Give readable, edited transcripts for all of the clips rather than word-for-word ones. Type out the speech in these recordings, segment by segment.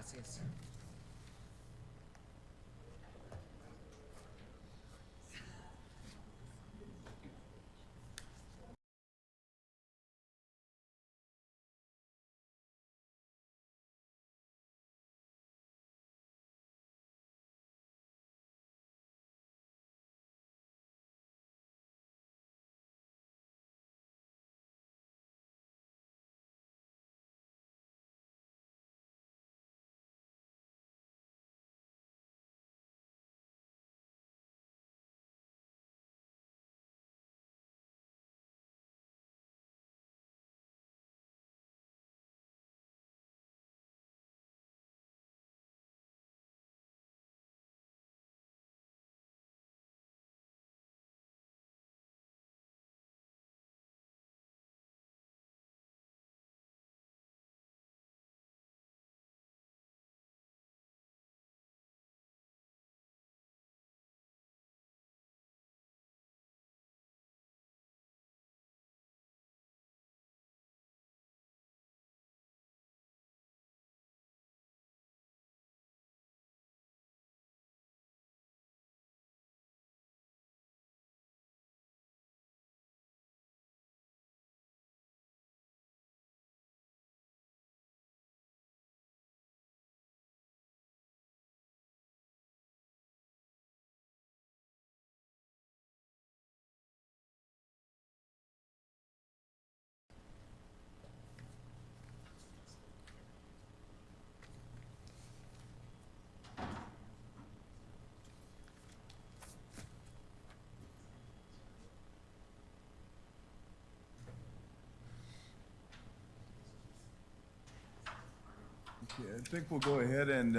Gracias. Okay, I think we'll go ahead and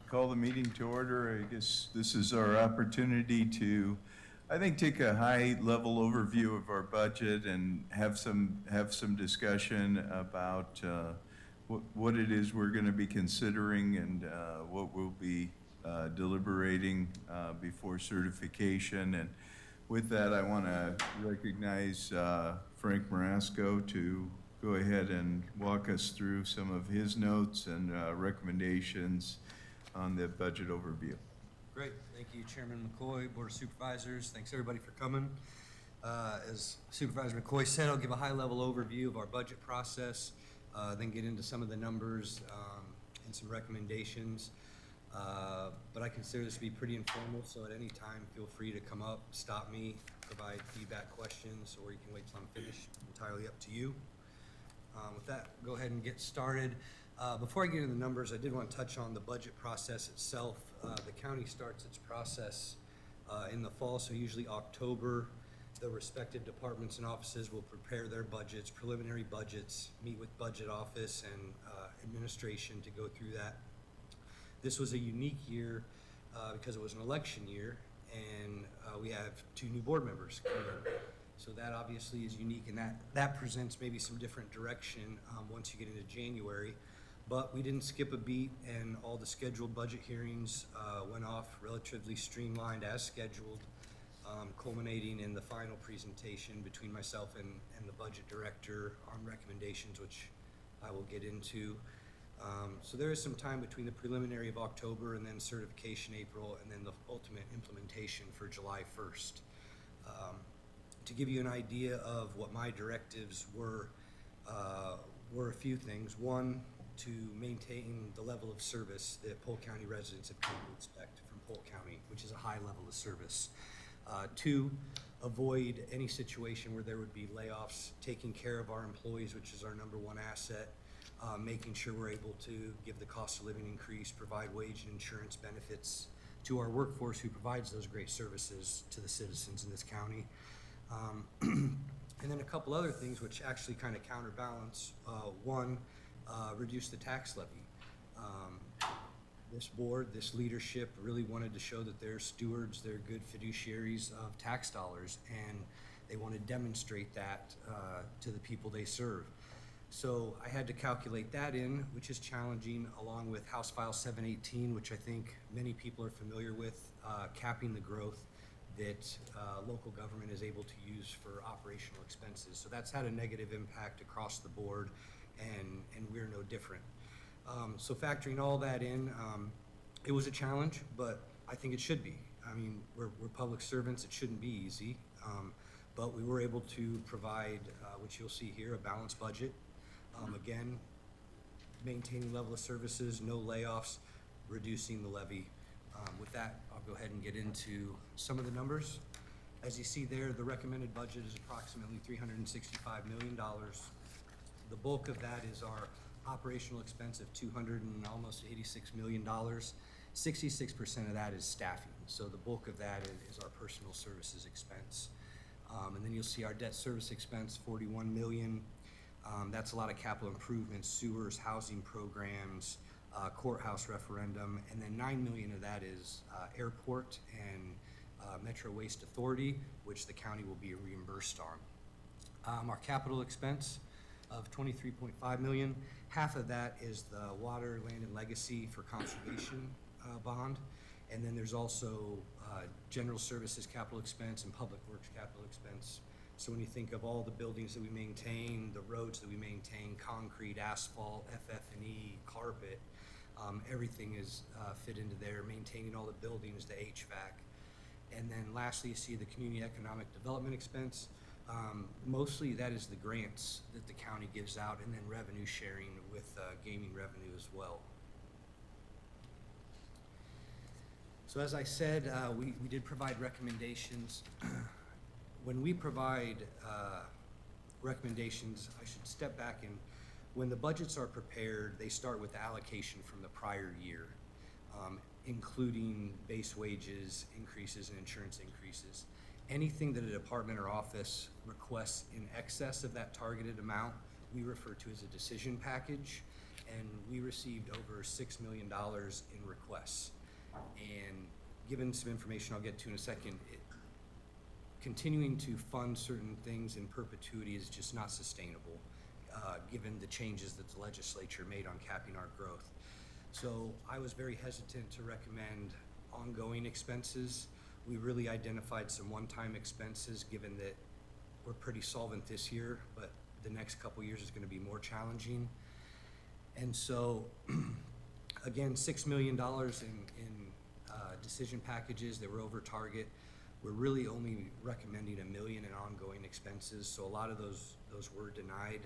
call the meeting to order. I guess this is our opportunity to, I think, take a high-level overview of our budget and have some discussion about what it is we're going to be considering and what we'll be deliberating before certification. And with that, I want to recognize Frank Marasco to go ahead and walk us through some of his notes and recommendations on the budget overview. Great, thank you, Chairman McCoy, Board of Supervisors. Thanks everybody for coming. As Supervisor McCoy said, I'll give a high-level overview of our budget process, then get into some of the numbers and some recommendations. But I consider this to be pretty informal, so at any time, feel free to come up, stop me, provide feedback, questions, or you can wait till I'm finished. Entirely up to you. With that, go ahead and get started. Before I get into the numbers, I did want to touch on the budget process itself. The county starts its process in the fall, so usually October. The respective departments and offices will prepare their budgets, preliminary budgets, meet with budget office and administration to go through that. This was a unique year because it was an election year, and we have 2 new board members coming in. So that obviously is unique, and that presents maybe some different direction once you get into January. But we didn't skip a beat, and all the scheduled budget hearings went off relatively streamlined as scheduled, culminating in the final presentation between myself and the budget director on recommendations, which I will get into. So there is some time between the preliminary of October and then certification April, and then the ultimate implementation for July 1st. To give you an idea of what my directives were a few things. One, to maintain the level of service that Polk County residents have come to expect from Polk County, which is a high level of service. 2, avoid any situation where there would be layoffs, taking care of our employees, which is our #1 asset, making sure we're able to give the cost of living increase, provide wage and insurance benefits to our workforce who provides those great services to the citizens in this county. And then a couple other things which actually kind of counterbalance. One, reduce the tax levy. This board, this leadership really wanted to show that they're stewards, they're good fiduciaries of tax dollars, and they want to demonstrate that to the people they serve. So I had to calculate that in, which is challenging, along with House File 718, which I think many people are familiar with, capping the growth that local government is able to use for operational expenses. So that's had a negative impact across the board, and we're no different. So factoring all that in, it was a challenge, but I think it should be. I mean, we're public servants, it shouldn't be easy. But we were able to provide, which you'll see here, a balanced budget. Again, maintaining level of services, no layoffs, reducing the levy. With that, I'll go ahead and get into some of the numbers. As you see there, the recommended budget is approximately $365 million. The bulk of that is our operational expense of almost $86 million. 66% of that is staffing. So the bulk of that is our personal services expense. And then you'll see our debt service expense, $41 million. That's a lot of capital improvements, sewers, housing programs, courthouse referendum, and then $9 million of that is airport and Metro Waste Authority, which the county will be reimbursed on. Our capital expense of $23.5 million, half of that is the water, land, and legacy for conservation bond, and then there's also general services capital expense and public works capital expense. So when you think of all the buildings that we maintain, the roads that we maintain, concrete, asphalt, FF&E, carpet, everything is fit into there, maintaining all the buildings, the HVAC. And then lastly, you see the community economic development expense. Mostly that is the grants that the county gives out, and then revenue sharing with gaming revenue as well. So as I said, we did provide recommendations. When we provide recommendations, I should step back and when the budgets are prepared, they start with the allocation from the prior year, including base wages increases and insurance increases. Anything that a department or office requests in excess of that targeted amount, we refer to as a decision package, and we received over $6 million in requests. And given some information I'll get to in a second, continuing to fund certain things in perpetuity is just not sustainable, given the changes that the legislature made on capping our growth. So I was very hesitant to recommend ongoing expenses. We really identified some one-time expenses, given that we're pretty solvent this year, but the next couple years is going to be more challenging. And so, again, $6 million in decision packages that were over target. We're really only recommending $1 million in ongoing expenses, so a lot of those were denied.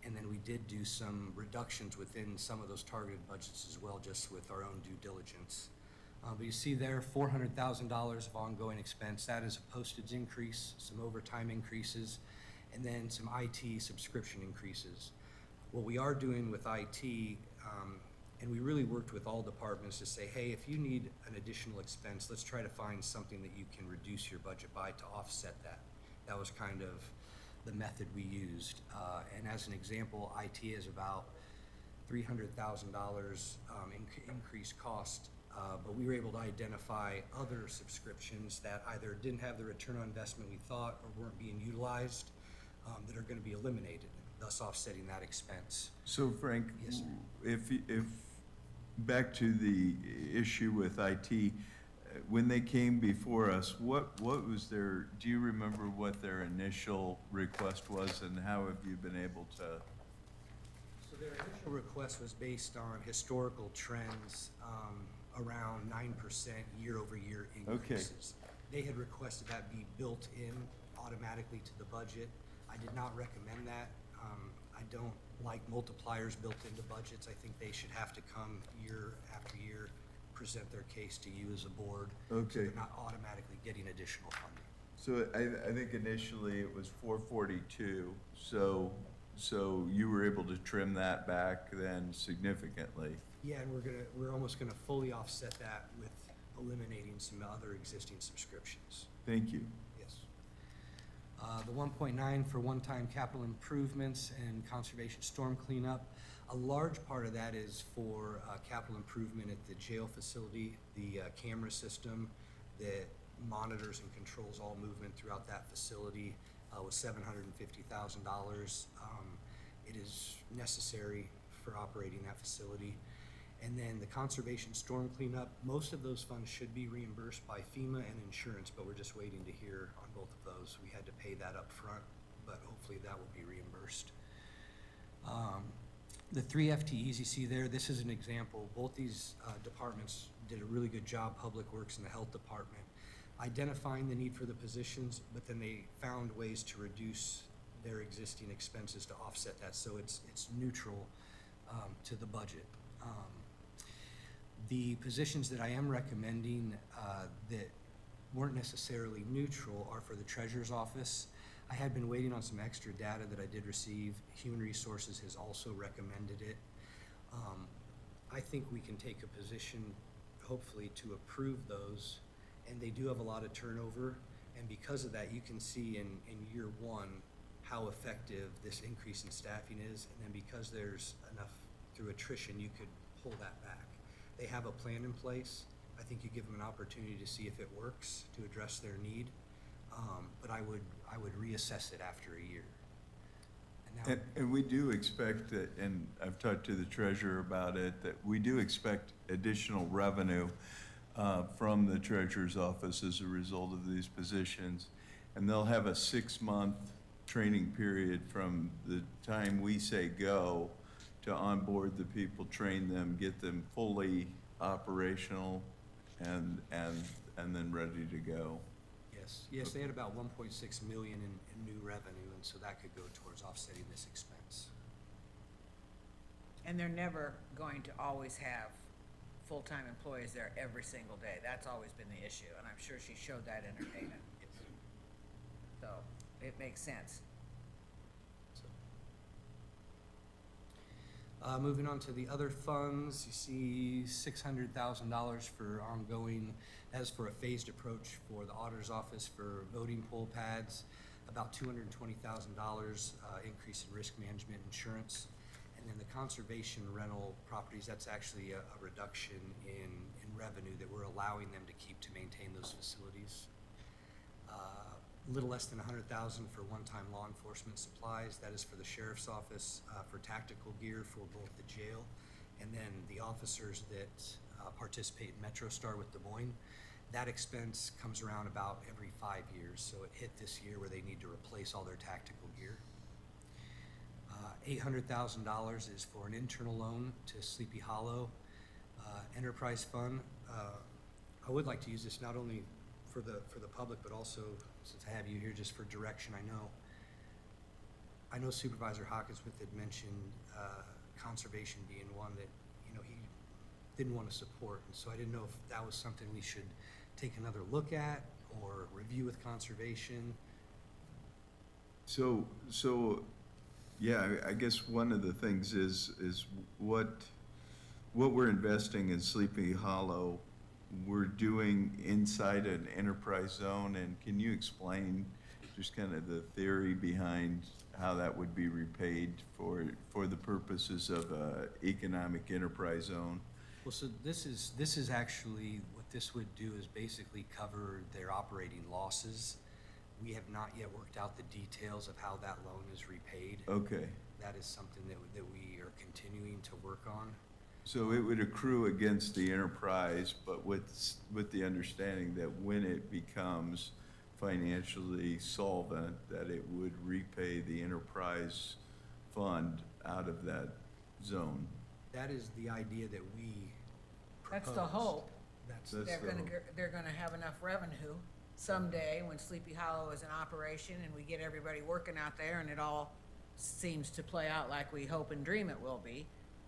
And then we did do some reductions within some of those targeted budgets as well, just with our own due diligence. But you see there, $400,000 of ongoing expense. That is a postage increase, some overtime increases, and then some IT subscription increases. What we are doing with IT, and we really worked with all departments to say, hey, if you need an additional expense, let's try to find something that you can reduce your budget by to offset that. That was kind of the method we used. And as an example, IT is about $300,000 increased cost, but we were able to identify other subscriptions that either didn't have the return on investment we thought or weren't being utilized that are going to be eliminated, thus offsetting that expense. So Frank, Yes, sir. if back to the issue with IT, when they came before us, what was their, do you remember what their initial request was, and how have you been able to? So their initial request was based on historical trends, around 9% year-over-year increases. Okay. They had requested that be built in automatically to the budget. I did not recommend that. I don't like multipliers built into budgets. I think they should have to come year after year, present their case to you as a board. Okay. So they're not automatically getting additional funding. So I think initially it was 442, so you were able to trim that back then significantly. Yeah, and we're almost gonna fully offset that with eliminating some other existing subscriptions. Thank you. Yes. The 1.9 for one-time capital improvements and conservation storm cleanup. A large part of that is for capital improvement at the jail facility, the camera system that monitors and controls all movement throughout that facility was $750,000. It is necessary for operating that facility. And then the conservation storm cleanup, most of those funds should be reimbursed by FEMA and insurance, but we're just waiting to hear on both of those. We had to pay that up front, but hopefully that will be reimbursed. The 3 FTEs you see there, this is an example. Both these departments did a really good job, Public Works and the Health Department, identifying the need for the positions, but then they found ways to reduce their existing expenses to offset that, so it's neutral to the budget. The positions that I am recommending that weren't necessarily neutral are for the treasurer's office. I had been waiting on some extra data that I did receive. Human Resources has also recommended it. I think we can take a position, hopefully, to approve those, and they do have a lot of turnover, and because of that, you can see in year one how effective this increase in staffing is, and then because there's enough through attrition, you could pull that back. They have a plan in place. I think you give them an opportunity to see if it works to address their need. But I would reassess it after a year. And now, And we do expect that, and I've talked to the treasurer about it, that we do expect additional revenue from the treasurer's office as a result of these positions. And they'll have a 6-month training period from the time we say go to onboard the people, train them, get them fully operational, and then ready to go. yes, they had about 1.6 million in new revenue, and so that could go towards offsetting this expense. And they're never going to always have full-time employees there every single day. That's always been the issue, and I'm sure she showed that in her data. So it makes sense. Moving on to the other funds, you see $600,000 for ongoing, as for a phased approach for the auditor's office for voting poll pads, about $220,000 increase in risk management insurance. And then the conservation rental properties, that's actually a reduction in revenue that we're allowing them to keep to maintain those facilities. A little less than $100,000 for one-time law enforcement supplies. That is for the sheriff's office, for tactical gear for both the jail and then the officers that participate in MetroStar with Des Moines. That expense comes around about every 5 years, so it hit this year where they need to replace all their tactical gear. $800,000 is for an internal loan to Sleepy Hollow Enterprise Fund. I would like to use this not only for the public, but also, since I have you here, just for direction. I know Supervisor Hawkinsmith had mentioned conservation being one that, you know, he didn't want to support, and so I didn't know if that was something we should take another look at or review with conservation. So, yeah, I guess one of the things is what we're investing in Sleepy Hollow, we're doing inside an enterprise zone, and can you explain just kind of the theory behind how that would be repaid for the purposes of a economic enterprise zone? Well, so this is actually, what this would do is basically cover their operating losses. We have not yet worked out the details of how that loan is repaid. Okay. That is something that we are continuing to work on. So it would accrue against the enterprise, but with the understanding that when it becomes financially solvent, that it would repay the enterprise fund out of that zone. That is the idea that we propose. That's the hope. That's That's They're gonna have enough revenue someday when Sleepy Hollow is in operation and we get everybody working out there and it all seems to play out like we hope and dream it will be.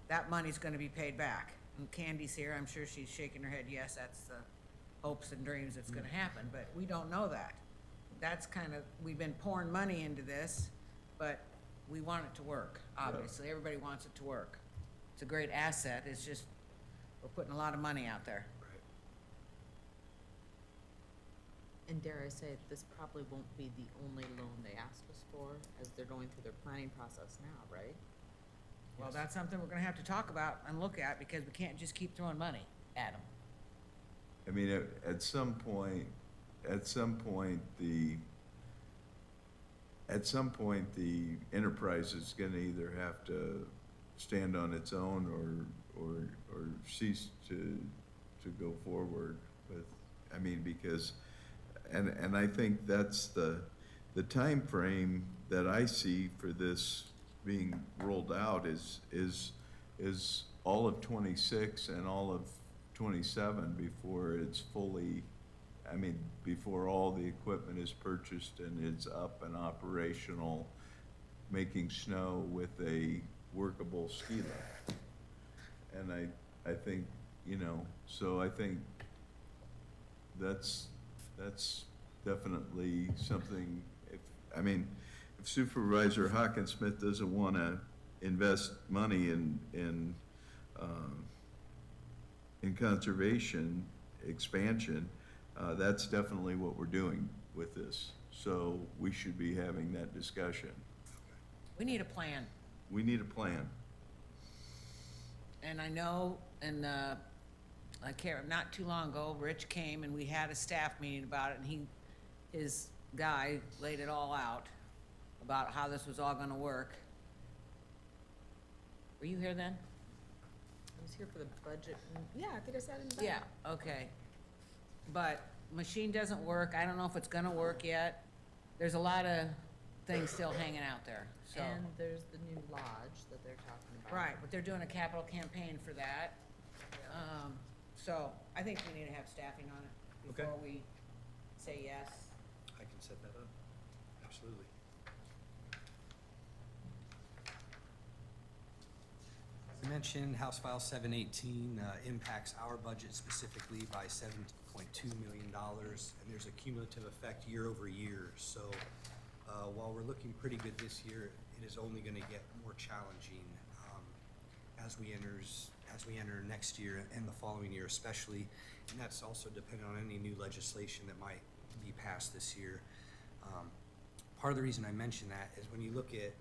That money's gonna be paid back. And Candy's here, I'm sure she's shaking her head, yes, that's the hopes and dreams that's gonna happen, but we don't know that. That's kind of, we've been pouring money into this, but we want it to work, obviously. Everybody wants it to work. It's a great asset, it's just, we're putting a lot of money out there. right. And dare I say, this probably won't be the only loan they ask us for, as they're going through their planning process now, right? Well, Yes. that's something we're gonna have to talk about and look at, because we can't just keep throwing money at them. I mean, at some point, the enterprise is gonna either have to stand on its own or cease to go forward with, I mean, because, and I think that's the time frame that I see for this being rolled out is all of 26 and all of 27 before it's fully, I mean, before all the equipment is purchased and it's up and operational, making snow with a workable ski lift. And I think, you know, so I think that's definitely something, if Supervisor Hawkinsmith doesn't want to invest money in conservation expansion, that's definitely what we're doing with this. So we should be having that discussion. We need a plan. We need a plan. And I know, and I can't, not too long ago, Rich came and we had a staff meeting about it, and his guy laid it all out about how this was all gonna work. Were you here then? I was here for the budget, and, yeah, I think I sat in the back. Yeah, okay. But machine doesn't work. I don't know if it's gonna work yet. There's a lot of things still hanging out there, so. And there's the new lodge that they're talking about. Right, but they're doing a capital campaign for that. So I think we need to have staffing on it Okay. before we say yes. I can set that up, absolutely. As I mentioned, House File 718 impacts our budget specifically by $7.2 million, and there's a cumulative effect year over year. So while we're looking pretty good this year, it is only going to get more challenging as we enter next year and the following year especially, and that's also dependent on any new legislation that might be passed this year. Part of the reason I mention that is when you look at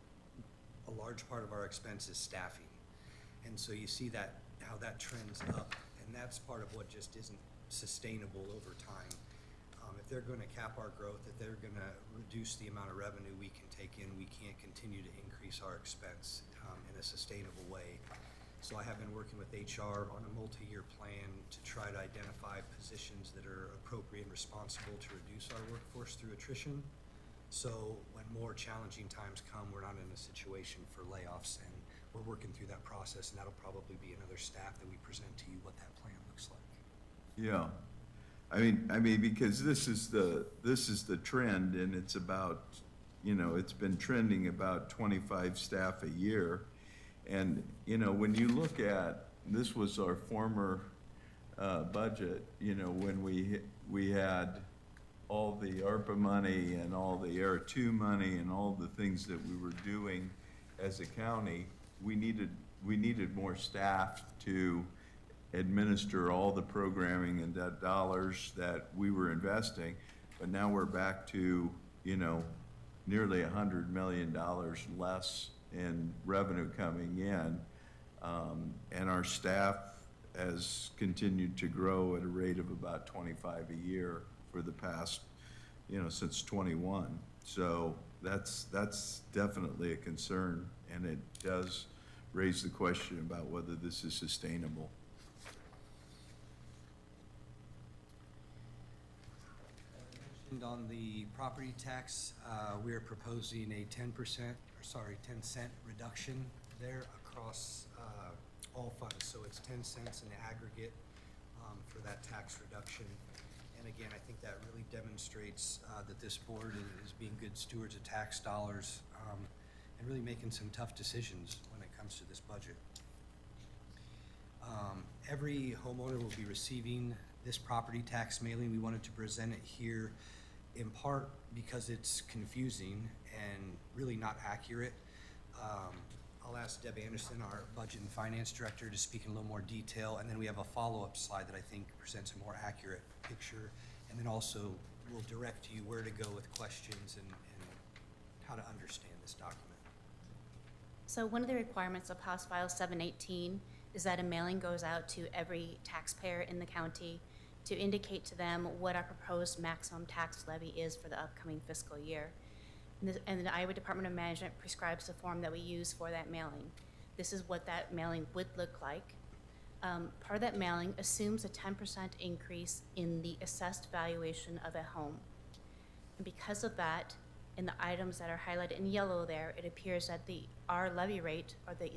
a large part of our expense is staffing, and so you see that how that trends up, and that's part of what just isn't sustainable over time. If they're going to cap our growth, if they're going to reduce the amount of revenue we can take in, we can't continue to increase our expense in a sustainable way. So I have been working with HR on a multi-year plan to try to identify positions that are appropriate and responsible to reduce our workforce through attrition. So when more challenging times come, we're not in a situation for layoffs, and we're working through that process, and that'll probably be another staff that we present to you what that plan looks like. Yeah. I mean, because this is the trend, and it's about, you know, it's been trending about 25 staff a year. And, you know, when you look at, this was our former budget, you know, when we had all the ARPA money and all the Air 2 money and all the things that we were doing as a county, we needed more staff to administer all the programming and that dollars that we were investing. But now we're back to, you know, nearly $100 million less in revenue coming in, and our staff has continued to grow at a rate of about 25 a year for the past, you know, since 21. So that's definitely a concern, and it does raise the question about whether this is sustainable. On the property tax, we are proposing a 10 cent reduction there across all funds. So it's 10 cents in the aggregate for that tax reduction. And again, I think that really demonstrates that this board is being good stewards of tax dollars and really making some tough decisions when it comes to this budget. Every homeowner will be receiving this property tax mailing. We wanted to present it here in part because it's confusing and really not accurate. I'll ask Deb Anderson, our Budget and Finance Director, to speak in a little more detail, and then we have a follow-up slide that I think presents a more accurate picture, and then also we'll direct you where to go with questions and how to understand this document. So one of the requirements of House File 718 is that a mailing goes out to every taxpayer in the county to indicate to them what our proposed maximum tax levy is for the upcoming fiscal year. And the Iowa Department of Management prescribes the form that we use for that mailing. This is what that mailing would look like. Part of that mailing assumes a 10% increase in the assessed valuation of a home. And because of that, in the items that are highlighted in yellow there, it appears that our levy rate, or the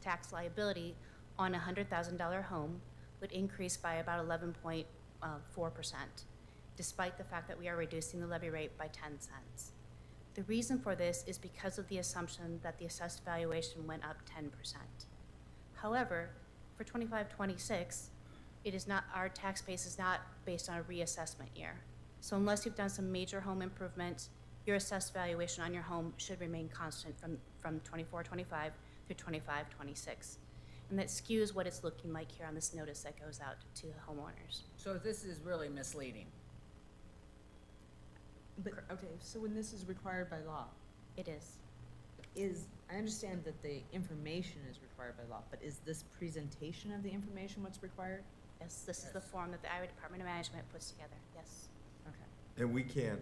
tax liability on a $100,000 home would increase by about 11.4%, despite the fact that we are reducing the levy rate by 10 cents. The reason for this is because of the assumption that the assessed valuation went up 10%. However, for 25-26, it is not, our tax base is not based on a reassessment year. So unless you've done some major home improvements, your assessed valuation on your home should remain constant from 24-25 through 25-26. And that skews what it's looking like here on this notice that goes out to the homeowners. So this is really misleading. But, okay, so when this is required by law, It is. I understand that the information is required by law, but is this presentation of the information what's required? Yes, this is the form that the Iowa Department of Management puts together, yes. Okay. And we can't,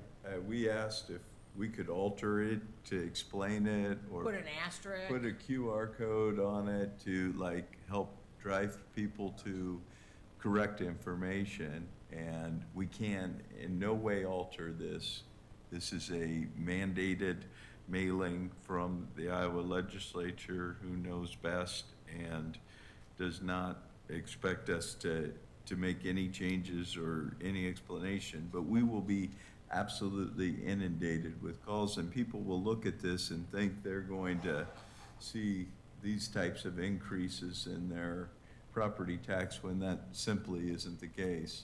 we asked if we could alter it to explain it, or Put an asterisk. put a QR code on it to like help drive people to correct information, and we can in no way alter this. This is a mandated mailing from the Iowa legislature, who knows best, and does not expect us to make any changes or any explanation, but we will be absolutely inundated with calls, and people will look at this and think they're going to see these types of increases in their property tax when that simply isn't the case.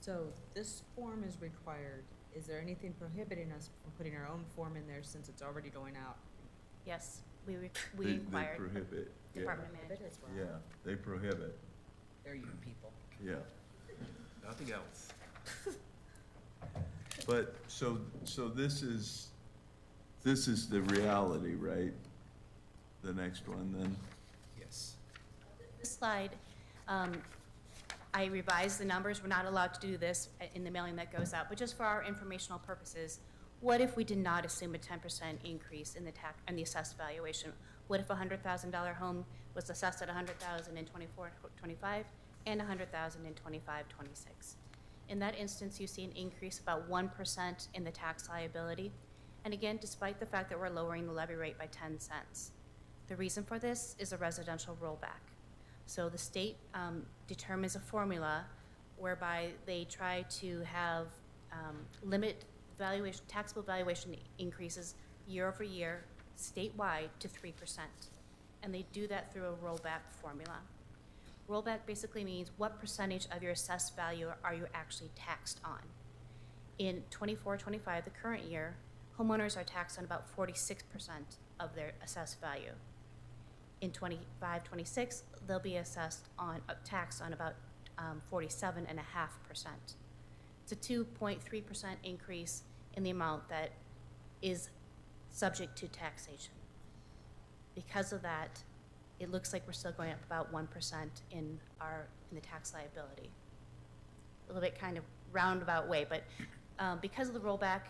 So this form is required. Is there anything prohibiting us from putting our own form in there since it's already going out? Yes, we They required prohibit, yeah, Department of Management. As well. yeah, they prohibit, They're you people. yeah. Nothing else. But, so this is the reality, right? The next one then? Yes. This slide, I revised the numbers. We're not allowed to do this in the mailing that goes out, but just for our informational purposes, what if we did not assume a 10% increase in the assessed valuation? What if a $100,000 home was assessed at $100,000 in 24-25 and $100,000 in 25-26? In that instance, you see an increase of about 1% in the tax liability. And again, despite the fact that we're lowering the levy rate by 10 cents. The reason for this is a residential rollback. So the state determines a formula whereby they try to have limit taxable valuation increases year over year statewide to 3%. And they do that through a rollback formula. Rollback basically means what percentage of your assessed value are you actually taxed on. In 24-25, the current year, homeowners are taxed on about 46% of their assessed value. In 25-26, they'll be taxed on about 47.5%. It's a 2.3% increase in the amount that is subject to taxation. Because of that, it looks like we're still going up about 1% in the tax liability. A little bit kind of roundabout way, but because of the rollback,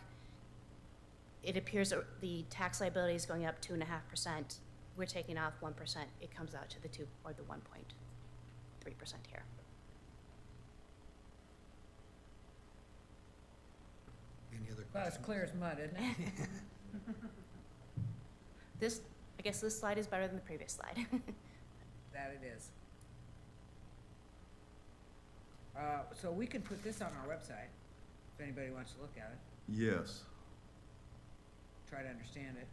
it appears that the tax liability is going up 2.5%. We're taking off 1%. It comes out to the 2 or the 1.3% here. Any other Well, it's questions? clear as mud, isn't it? I guess this slide is better than the previous slide. That it is. So we can put this on our website, if anybody wants to look at it, Yes. try to understand it.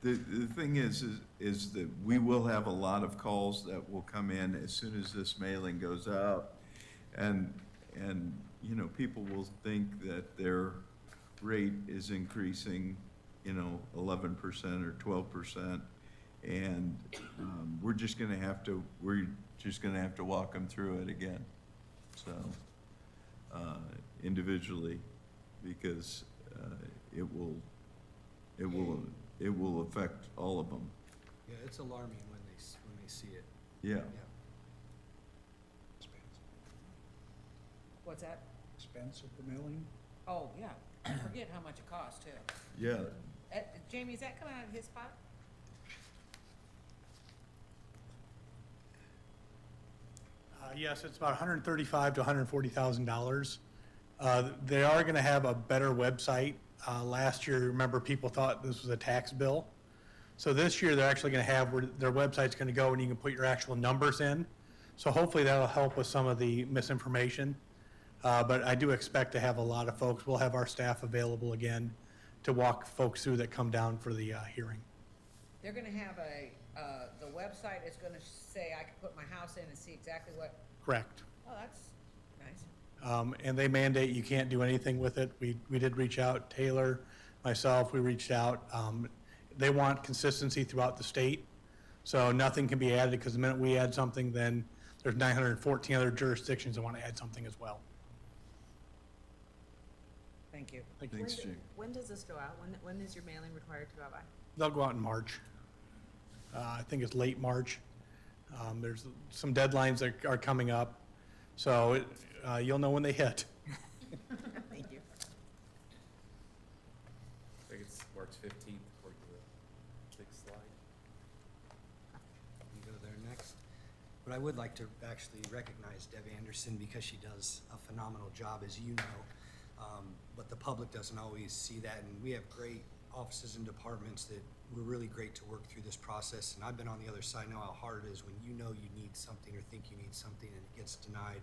The thing is that we will have a lot of calls that will come in as soon as this mailing goes out. And, you know, people will think that their rate is increasing, 11% or 12%. And, we're just gonna have to walk them through it again. So, individually, because, it will affect all of them. Yeah, it's alarming when they see it. Yeah. What's that? Expense of the mailing? Oh, yeah, I forget how much it costs too. Yeah, Jamie, is that coming out of his pot? Yes, it's about $135,000 to $140,000. They are going to have a better website. Last year, remember, people thought this was a tax bill. So this year, they're actually going to have where their website's going to go and you can put your actual numbers in. So hopefully that'll help with some of the misinformation. But I do expect to have a lot of folks. We'll have our staff available again to walk folks through that come down for the hearing. They're gonna have the website is gonna say I can put my house in and see exactly what, Correct. oh, that's nice. And they mandate you can't do anything with it. We did reach out, Taylor, myself, we reached out. They want consistency throughout the state, so nothing can be added, because the minute we add something, then there's 914 other jurisdictions that want to add something as well. Thank you. Thanks, Jake. When does this go out? When is your mailing required to go out by? They'll go out in March. I think it's late March. There's some deadlines that are coming up, so you'll know when they hit. Thank you. I think it's March 15th according to the big slide. You go there next. But I would like to actually recognize Deb Anderson because she does a phenomenal job, as you know. But the public doesn't always see that, and we have great offices and departments that were really great to work through this process. And I've been on the other side, know how hard it is when you know you need something or think you need something and it gets denied.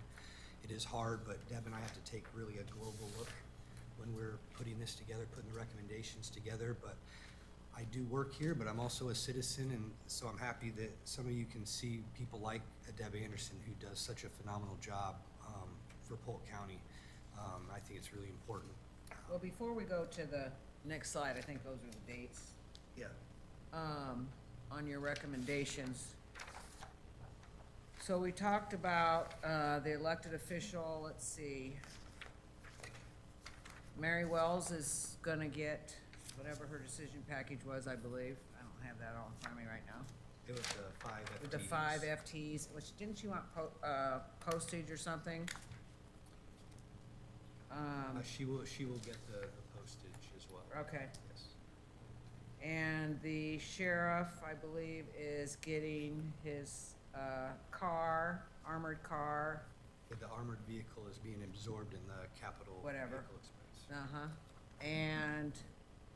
It is hard, but Deb and I have to take really a global look when we're putting this together, putting the recommendations together. But I do work here, but I'm also a citizen, and so I'm happy that some of you can see people like Deb Anderson, who does such a phenomenal job for Polk County. I think it's really important. Well, before we go to the next slide, I think those are the dates, Yeah. on your recommendations. So we talked about, the elected official, let's see. Mary Wells is gonna get whatever her decision package was, I believe. I don't have that all in front of me right now. It was the 5 FTEs. With the 5 FTs, which, didn't you want postage or something? She will get the postage as well. Okay. Yes. And the sheriff, I believe, is getting his car, armored car, The armored vehicle is being absorbed in the capital Whatever. vehicle expense. and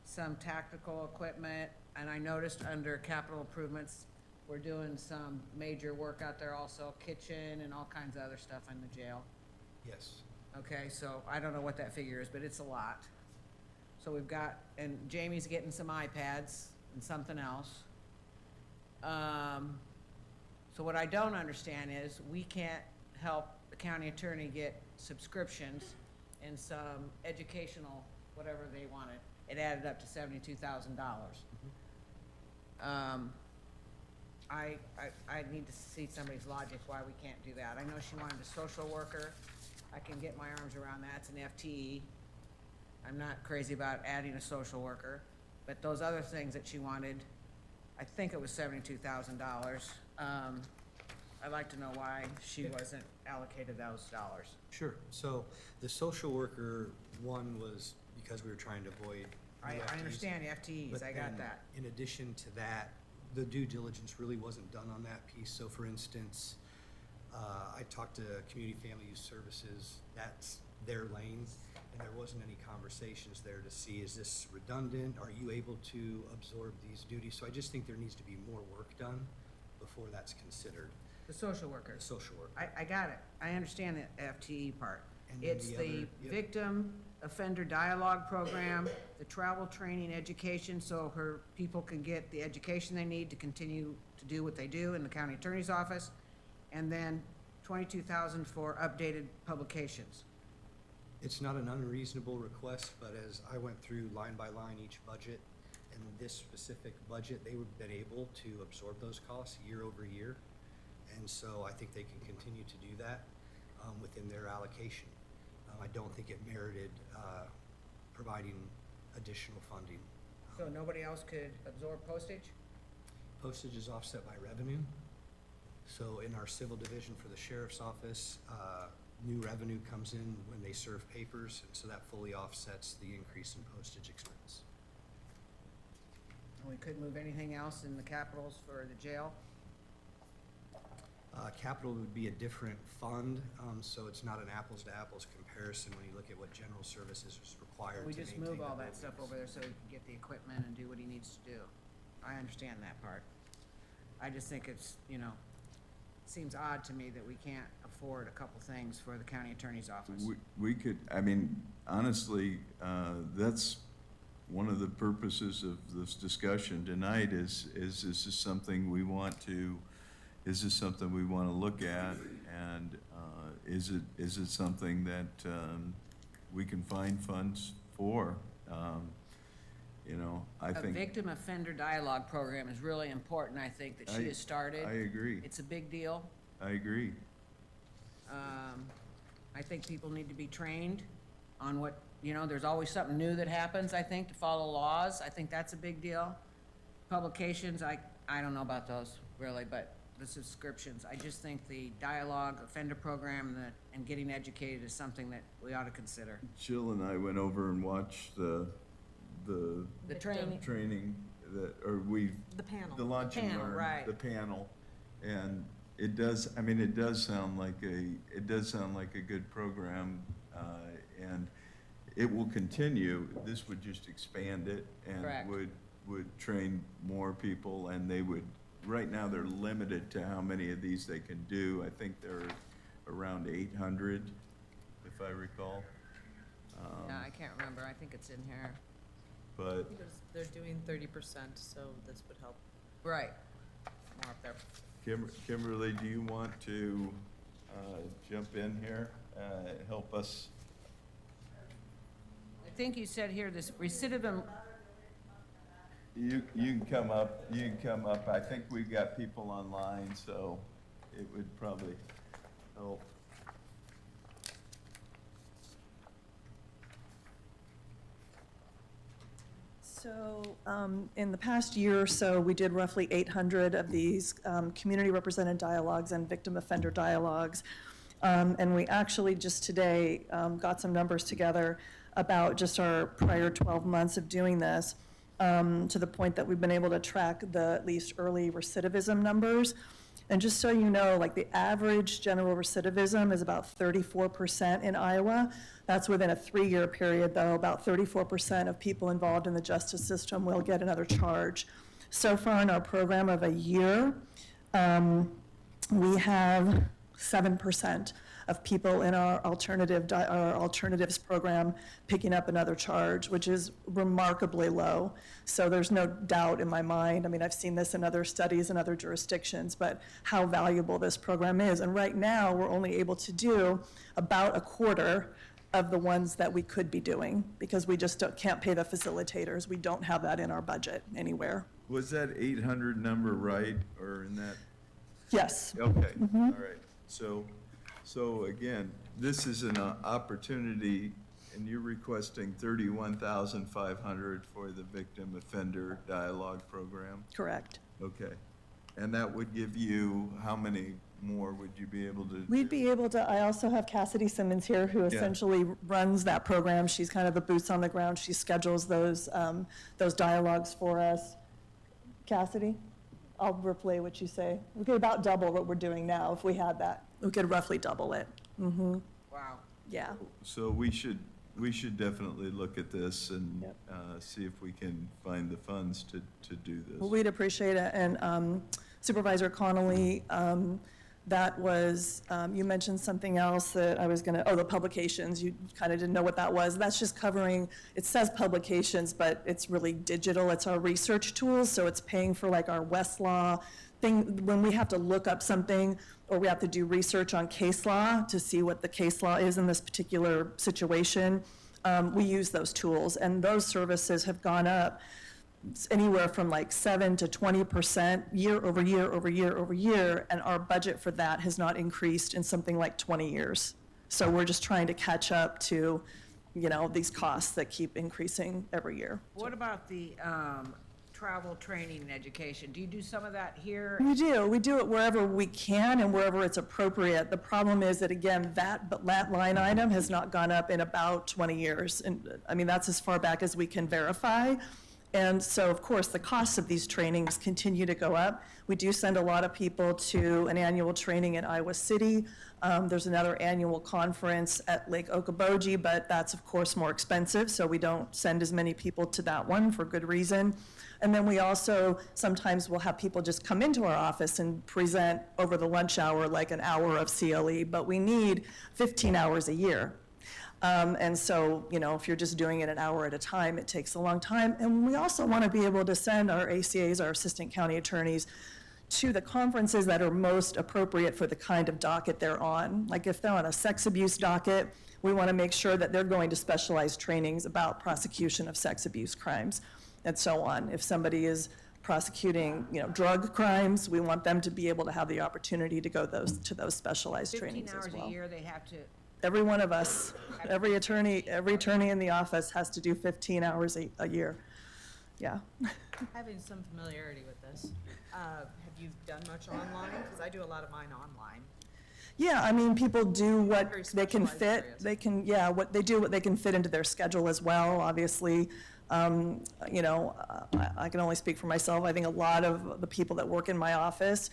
some tactical equipment. And I noticed under capital improvements, we're doing some major work out there also, kitchen and all kinds of other stuff in the jail. Yes. Okay, so I don't know what that figure is, but it's a lot. So we've got, and Jamie's getting some iPads and something else. So what I don't understand is, we can't help the county attorney get subscriptions and some educational, whatever they wanted. It added up to $72,000. I need to see somebody's logic why we can't do that. I know she wanted a social worker. I can get my arms around that, it's an FTE. I'm not crazy about adding a social worker, but those other things that she wanted, I think it was $72,000. I'd like to know why she wasn't allocated those dollars. Sure. So the social worker one was because we were trying to avoid. I new FTEs. understand FTEs, But I got then, that. In addition to that, the due diligence really wasn't done on that piece. So for instance, I talked to Community Family Youth Services, that's their lane, and there wasn't any conversations there to see, is this redundant? Are you able to absorb these duties? So I just think there needs to be more work done before that's considered. The social worker. The social work. I got it. I understand the FTE part. And then It's the the other- yep. victim offender dialogue program, the travel training education, so her people can get the education they need to continue to do what they do in the county attorney's office, and then 22,000 for updated publications. It's not an unreasonable request, but as I went through line by line each budget, and this specific budget, they would have been able to absorb those costs year over year. And so I think they can continue to do that within their allocation. I don't think it merited providing additional funding. So nobody else could absorb postage? Postage is offset by revenue. So in our civil division for the sheriff's office, new revenue comes in when they serve papers, and so that fully offsets the increase in postage expense. And we couldn't move anything else in the capitals for the jail? Capital would be a different fund, so it's not an apples-to-apples comparison when you look at what general services is required We to just maintain move all the that stuff buildings. over there so he can get the equipment and do what he needs to do. I understand that part. I just think it's, seems odd to me that we can't afford a couple things for the county attorney's office. We could, I mean, honestly, that's one of the purposes of this discussion tonight is this is something we want to, is this something we want to look at? And is it something that we can find funds for? I A think. victim offender dialogue program is really important, I think, that she has started. I agree. It's a big deal. I agree. I think people need to be trained on what, there's always something new that happens, I think, to follow laws. I think that's a big deal. Publications, I don't know about those really, but the subscriptions, I just think the dialogue offender program and getting educated is something that we ought to consider. Jill and I went over and watched the The training, training The panel. the lunch and Panel, learn, right. the panel. And it does sound like a good program, and it will continue. This would just expand it Correct. and would train more people, and they would, right now, they're limited to how many of these they can do. I think they're around 800, if I recall. yeah, I can't remember, I think it's in here. But They're doing 30%, so this would help Right. more up there. Kimberly, do you want to jump in here, help us? I think you said here, this recidivism, You can come up, I think we've got people online, so it would probably help. So, in the past year or so, we did roughly 800 of these community represented dialogues and victim offender dialogues. And we actually just today got some numbers together about just our prior 12 months of doing this, to the point that we've been able to track the at least early recidivism numbers. And just so you know, like the average general recidivism is about 34% in Iowa. That's within a 3-year period, though. About 34% of people involved in the justice system will get another charge. So far in our program of a year, we have 7% of people in our alternatives program picking up another charge, which is remarkably low. So there's no doubt in my mind, I mean, I've seen this in other studies in other jurisdictions, but how valuable this program is. And right now, we're only able to do about a quarter of the ones that we could be doing, because we just can't pay the facilitators. We don't have that in our budget anywhere. Was that 800 number right, or in that? Yes. Okay, all right. So again, this is an opportunity, and you're requesting 31,500 for the victim offender dialogue program? Correct. Okay. And that would give you, how many more would you be able to? We'd be able to, I also have Cassidy Simmons here, who essentially runs that program. She's kind of the boots on the ground. She schedules those dialogues for us. Cassidy, I'll replay what you say. We could about double what we're doing now if we had that. We could roughly double it. Mm-hmm, wow. yeah. So we should definitely look at this and Yep. see if we can find the funds to do this. Well, we'd appreciate it. And Supervisor Connolly, that was, you mentioned something else that I was gonna, the publications. You kind of didn't know what that was. That's just covering, it says publications, but it's really digital. It's our research tools, so it's paying for like our Westlaw thing. When we have to look up something or we have to do research on case law to see what the case law is in this particular situation, we use those tools. And those services have gone up anywhere from like 7 to 20% year over year over year over year, and our budget for that has not increased in something like 20 years. So we're just trying to catch up to, these costs that keep increasing every year. What about the travel, training, and education? Do you do some of that here? We do it wherever we can and wherever it's appropriate. The problem is that, again, that line item has not gone up in about 20 years. And I mean, that's as far back as we can verify. And so, of course, the costs of these trainings continue to go up. We do send a lot of people to an annual training in Iowa City. There's another annual conference at Lake Okoboji, but that's, of course, more expensive, so we don't send as many people to that one for good reason. And then we also sometimes will have people just come into our office and present over the lunch hour, like an hour of CLE, but we need 15 hours a year. And so, you know, if you're just doing it an hour at a time, it takes a long time. And we also want to be able to send our ACAs, our assistant county attorneys, to the conferences that are most appropriate for the kind of docket they're on. Like if they're on a sex abuse docket, we want to make sure that they're going to specialized trainings about prosecution of sex abuse crimes and so on. If somebody is prosecuting, you know, drug crimes, we want them to be able to have the opportunity to go to those specialized trainings as 15 well. hours a year, they have to, Every one of us, every attorney in the office has to do 15 hours a year. Yeah. Having some familiarity with this, have you done much online? Because I do a lot of mine online. Yeah, I mean, people do what Very they can specialized fit. areas. They can, yeah, what they can fit into their schedule as well, obviously. You know, I can only speak for myself. I think a lot of the people that work in my office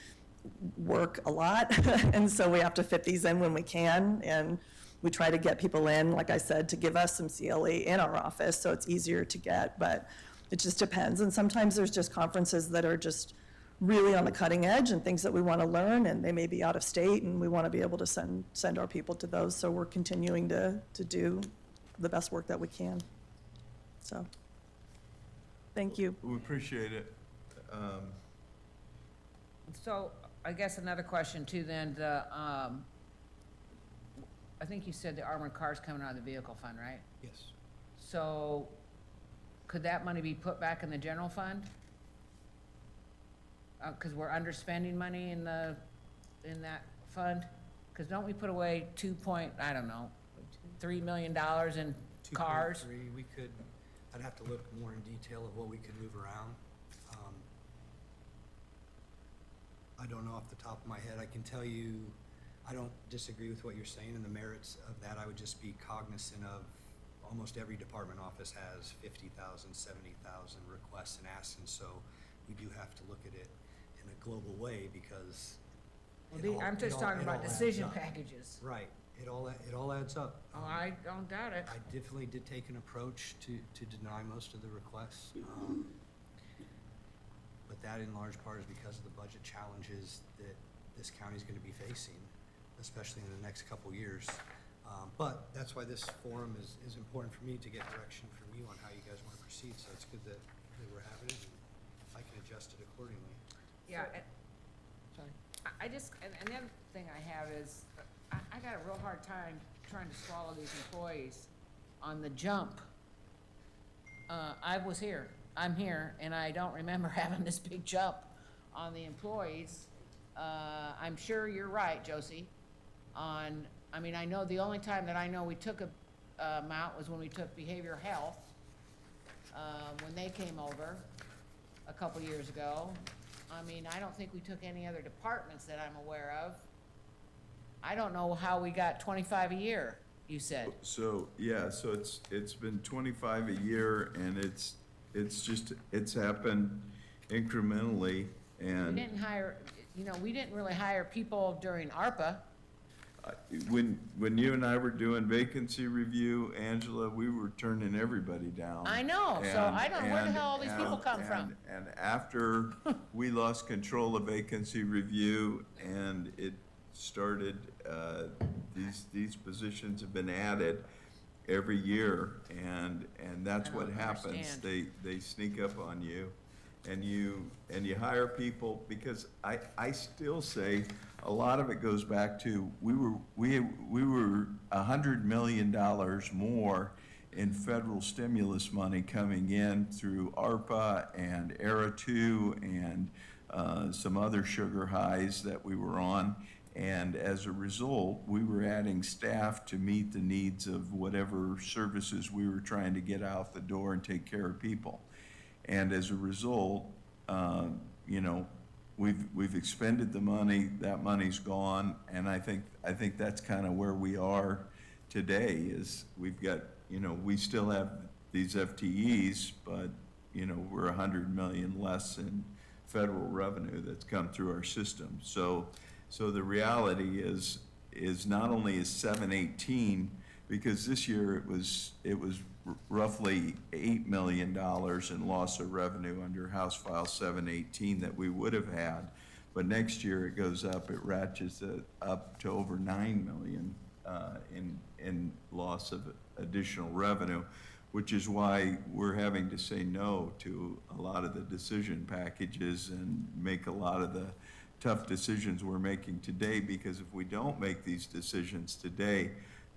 work a lot, and so we have to fit these in when we can, and we try to get people in, like I said, to give us some CLE in our office, so it's easier to get, but it just depends. And sometimes there's just conferences that are just really on the cutting edge and things that we want to learn, and they may be out of state, and we want to be able to send our people to those, so we're continuing to do the best work that we can. So, thank you. We appreciate it. so I guess another question too then, I think you said the armored car's coming out of the vehicle fund, right? Yes. So could that money be put back in the general fund? Because we're underspending money in that fund? Because don't we put away $3 million in cars? 2.3, we could, I'd have to look more in detail of what we could move around. I don't know off the top of my head. I can tell you, I don't disagree with what you're saying and the merits of that. I would just be cognizant of almost every department office has 50,000, 70,000 requests and asks, and so we do have to look at it in a global way because I'm just talking about decision packages. Right. It all adds up. Oh, I don't doubt it. I definitely did take an approach to deny most of the requests. But that in large part is because of the budget challenges that this county is going to be facing, especially in the next couple years. But that's why this forum is important for me to get direction from you on how you guys want to proceed. So it's good that we're having it and I can adjust it accordingly. Yeah, sorry. I just, and the other thing I have is, I got a real hard time trying to swallow these employees on the jump. I'm here, and I don't remember having this big jump on the employees. I'm sure you're right, Josie, I know the only time that I know we took a amount was when we took behavioral health, when they came over a couple years ago. I don't think we took any other departments that I'm aware of. I don't know how we got 25 a year, you said. So, yeah, so it's been 25 a year, and it's happened incrementally, We and didn't really hire people during ARPA. when you and I were doing vacancy review, Angela, we were turning everybody down. I know, so I don't know where the hell all these people come from. And after we lost control of vacancy review and it started, these positions have been added every year, and that's I what don't happens. understand. They sneak up on you, and you hire people, because I still say a lot of it goes back to, we were $100 million more in federal stimulus money coming in through ARPA and ERA 2 and some other sugar highs that we were on. And as a result, we were adding staff to meet the needs of whatever services we were trying to get out the door and take care of people. And as a result, we've expended the money, that money's gone, and I think that's kind of where we are today, is we've got, we still have these FTEs, but we're 100 million less in federal revenue that's come through our system. So the reality is not only is 718, because this year it was roughly $8 million in loss of revenue under House File 718 that we would have had, but next year it goes up, it ratchets it up to over 9 million in loss of additional revenue, which is why we're having to say no to a lot of the decision packages and make a lot of the tough decisions we're making today, because if we don't make these decisions today,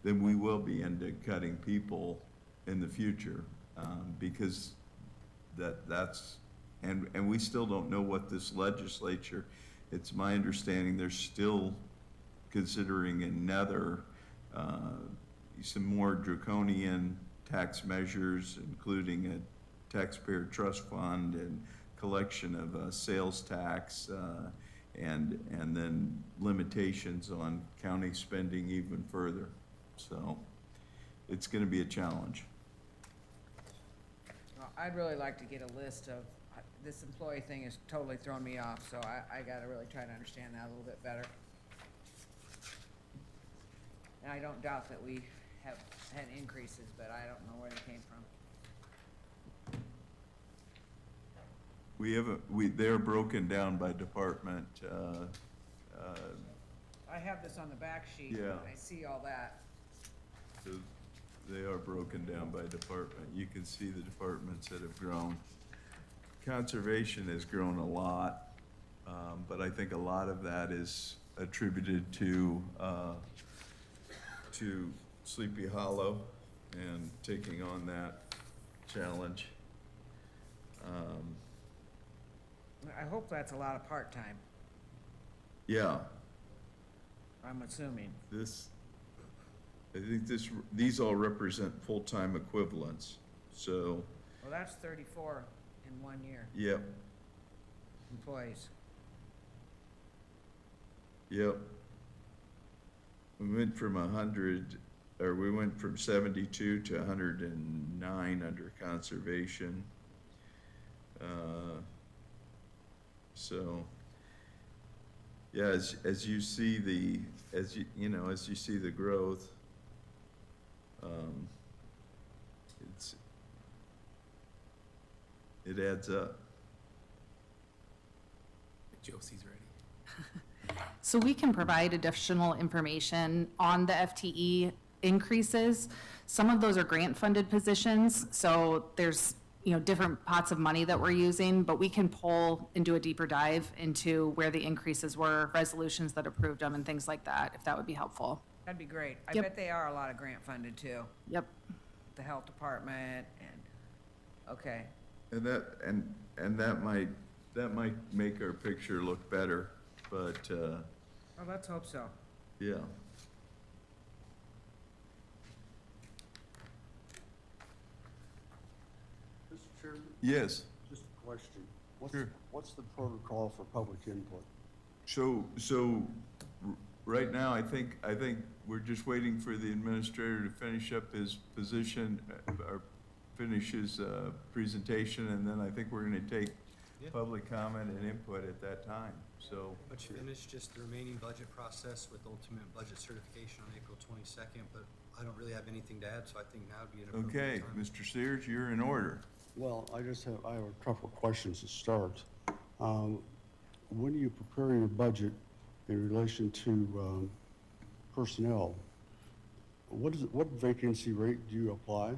then we will be into cutting people in the future, because and we still don't know what this legislature, it's my understanding they're still considering another, some more draconian tax measures, including a taxpayer trust fund and collection of sales tax, and then limitations on county spending even further. So it's going to be a challenge. Well, I'd really like to get a list of, this employee thing has totally thrown me off, so I gotta really try to understand that a little bit better. And I don't doubt that we have had increases, but I don't know where they came from. They're broken down by department. I have this on the back sheet, Yeah. and I see all that. So they are broken down by department. You can see the departments that have grown. Conservation has grown a lot, but I think a lot of that is attributed to Sleepy Hollow and taking on that challenge. I hope that's a lot of part-time, Yeah, I'm assuming. I think these all represent full-time equivalents, so, Well, that's 34 in 1 year, yep, employees. yep. We went from 72 to 109 under conservation. So, yeah, as you see the growth, it adds up. Josie's ready. So we can provide additional information on the FTE increases. Some of those are grant-funded positions, so there's, different pots of money that we're using, but we can pull and do a deeper dive into where the increases were, resolutions that approved them, and things like that, if that would be helpful. That'd be great. I Yep. bet they are a lot of grant-funded too, Yep. the health department okay. And that might make our picture look better, but, Well, let's hope so. yeah. Mr. Chairman, Yes. just a question. Sure. What's the protocol for public input? So right now, I think we're just waiting for the administrator to finish up his position, or finish his presentation, and then I think we're gonna take Yeah. public comment and input at that time, so. But you finished just the remaining budget process with ultimate budget certification on April 22nd, but I don't really have anything to add, so I think now would be an Okay, appropriate time. Mr. Sears, you're in order. Well, I have a couple of questions to start. When you prepare your budget in relation to personnel, what vacancy rate do you apply?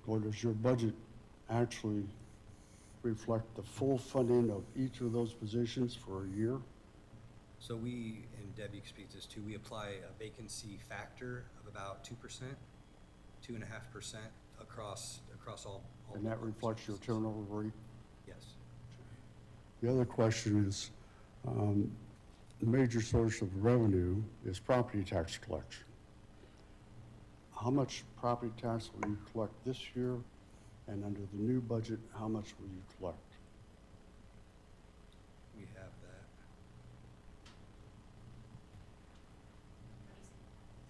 Or does your budget actually reflect the full funding of each of those positions for a year? So we, and Debbie speaks this too, we apply a vacancy factor of about 2%, 2.5% across all. And that reflects your turnover rate? Yes. The other question is, the major source of revenue is property tax collection. How much property tax will you collect this year? And under the new budget, how much will you collect? We have that.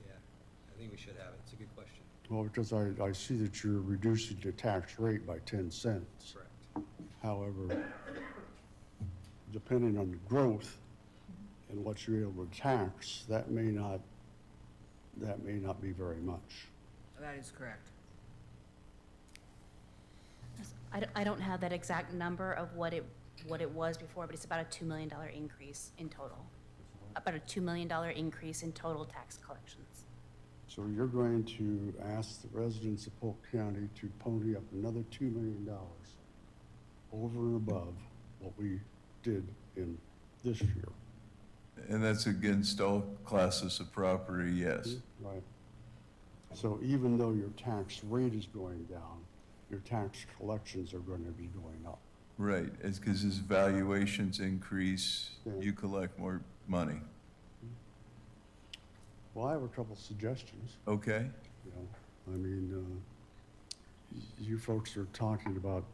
Yeah, I think we should have it. It's a good question. Well, because I see that you're reducing the tax rate by 10 cents. Correct. However, depending on the growth and what you're able to tax, that may not be very much. That is correct. I don't have that exact number of what it was before, but it's about a $2 million increase in total. About a $2 million increase in total tax collections. So you're going to ask the residents of Polk County to pony up another $2 million over and above what we did in this year. And that's against all classes of property, yes. Right. So even though your tax rate is going down, your tax collections are going to be going up. Right, it's because as valuations increase, Yeah. you collect more money. Well, I have a couple suggestions. Okay? You know, I mean, you folks are talking about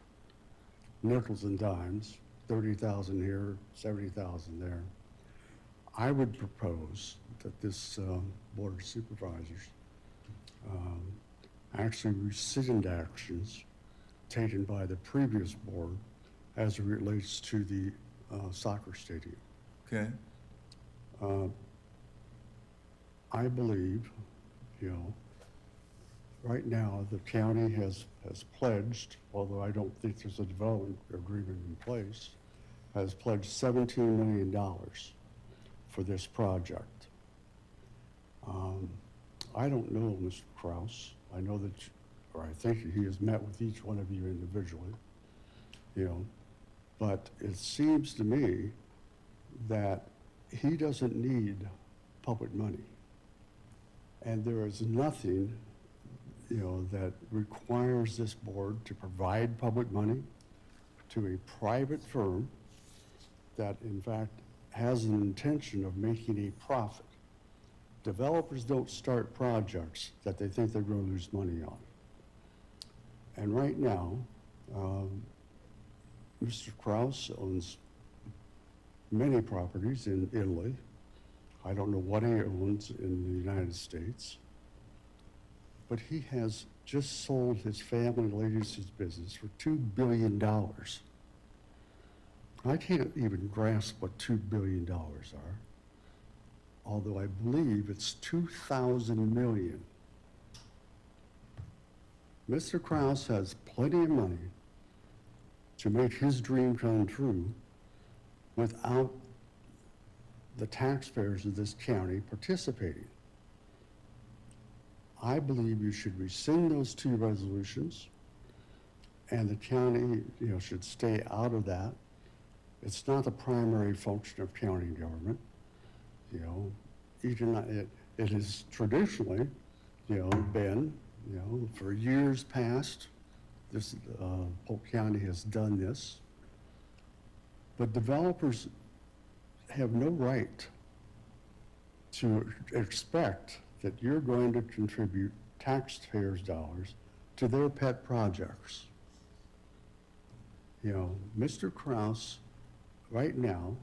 nickels and dimes, 30,000 here, 70,000 there. I would propose that this Board of Supervisors actually rescind actions taken by the previous board as it relates to the soccer stadium. Okay? I believe, you know, right now, the county has pledged, although I don't think there's a development agreement in place, has pledged $17 million for this project. I don't know Mr. Kraus. I know that, or I think he has met with each one of you individually, you know, but it seems to me that he doesn't need public money. And there is nothing, you know, that requires this board to provide public money to a private firm that in fact has an intention of making a profit. Developers don't start projects that they think they're going to lose money on. And right now, Mr. Kraus owns many properties in Italy. I don't know what he owns in the United States, but he has just sold his family legacy business for $2 billion. I can't even grasp what $2 billion are, although I believe it's 2,000 million. Mr. Kraus has plenty of money to make his dream come true without the taxpayers of this county participating. I believe you should rescind those two resolutions, and the county, you know, should stay out of that. It's not the primary function of county government. You know, it has traditionally, you know, been, you know, for years past, this Polk County has done this, but developers have no right to expect that you're going to contribute taxpayers' dollars to their pet projects. You know, Mr. Kraus, right now,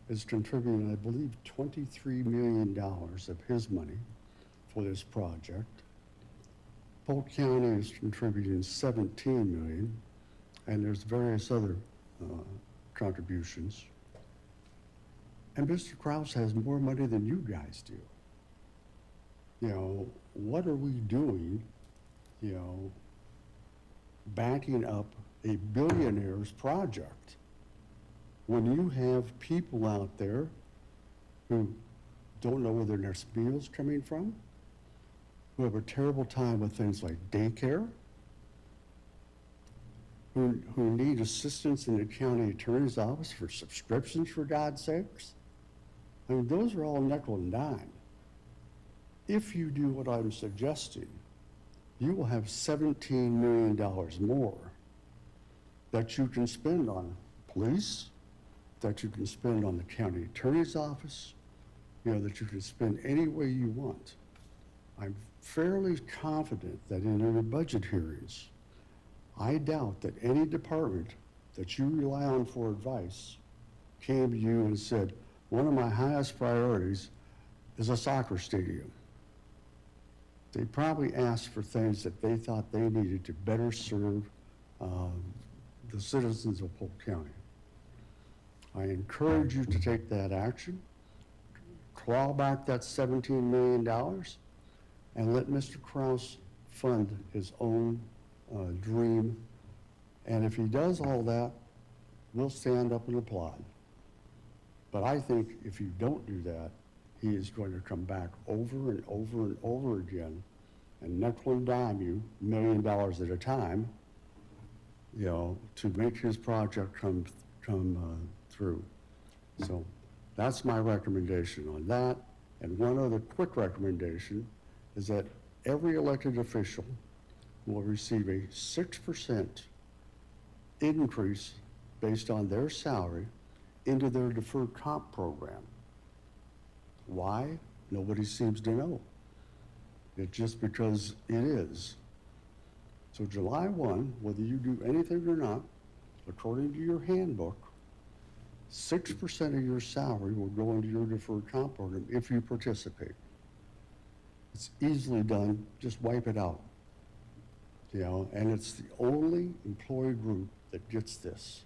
is contributing, I believe, $23 million of his money for this project. Polk County is contributing $17 million, and there's various other contributions. And Mr. Kraus has more money than you guys do. You know, what are we doing, you know, backing up a billionaire's project when you have people out there who don't know where their next meal's coming from, who have a terrible time with things like daycare, who need assistance in the county attorney's office for subscriptions, for God's sakes? I mean, those are all nickel and dime. If you do what I'm suggesting, you will have $17 million more that you can spend on police, that you can spend on the county attorney's office, you know, that you can spend any way you want. I'm fairly confident that in your budget hearings, I doubt that any department that you rely on for advice came to you and said, one of my highest priorities is a soccer stadium. They probably asked for things that they thought they needed to better serve the citizens of Polk County. I encourage you to take that action, claw back that $17 million, and let Mr. Kraus fund his own dream. And if he does all that, we'll stand up and applaud. But I think if you don't do that, he is going to come back over and over and over again and nickel and dime you $1 million at a time, you know, to make his project come through. So that's my recommendation on that. And one other quick recommendation is that every elected official will receive a 6% increase based on their salary into their deferred comp program. Why? Nobody seems to know. It's just because it is. So July 1, whether you do anything or not, according to your handbook, 6% of your salary will go into your deferred comp program if you participate. It's easily done, just wipe it out. You know, and it's the only employee group that gets this.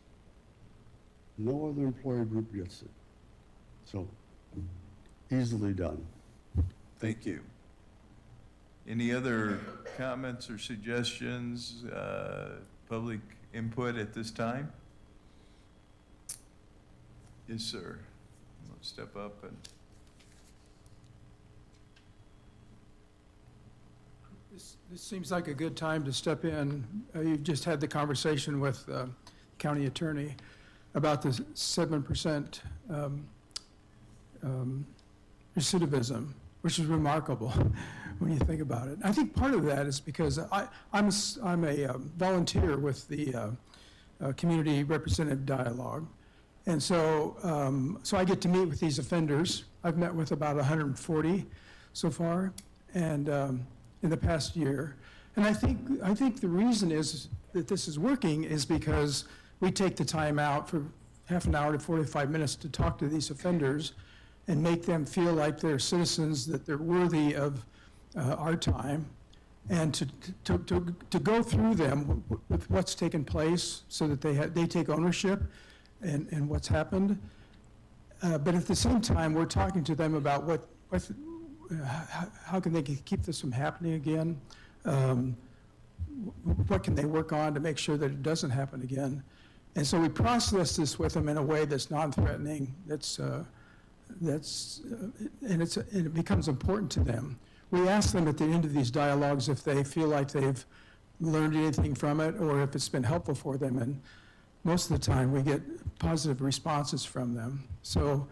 No other employee group gets it. So, easily done. Thank you. Any other comments or suggestions, public input at this time? Yes, sir. Let's step up and. This seems like a good time to step in. You've just had the conversation with county attorney about the 7% recidivism, which is remarkable when you think about it. I think part of that is because I'm a volunteer with the Community Representative Dialogue. And so, so I get to meet with these offenders. I've met with about 140 so far, and in the past year. And I think the reason is that this is working is because we take the time out for half an hour to 45 minutes to talk to these offenders and make them feel like they're citizens, that they're worthy of our time, and to go through them with what's taken place so that they take ownership and what's happened. But at the same time, we're talking to them about how can they keep this from happening again? What can they work on to make sure that it doesn't happen again? And so we process this with them in a way that's non-threatening, and it becomes important to them. We ask them at the end of these dialogues if they feel like they've learned anything from it or if it's been helpful for them. And most of the time we get positive responses from them. So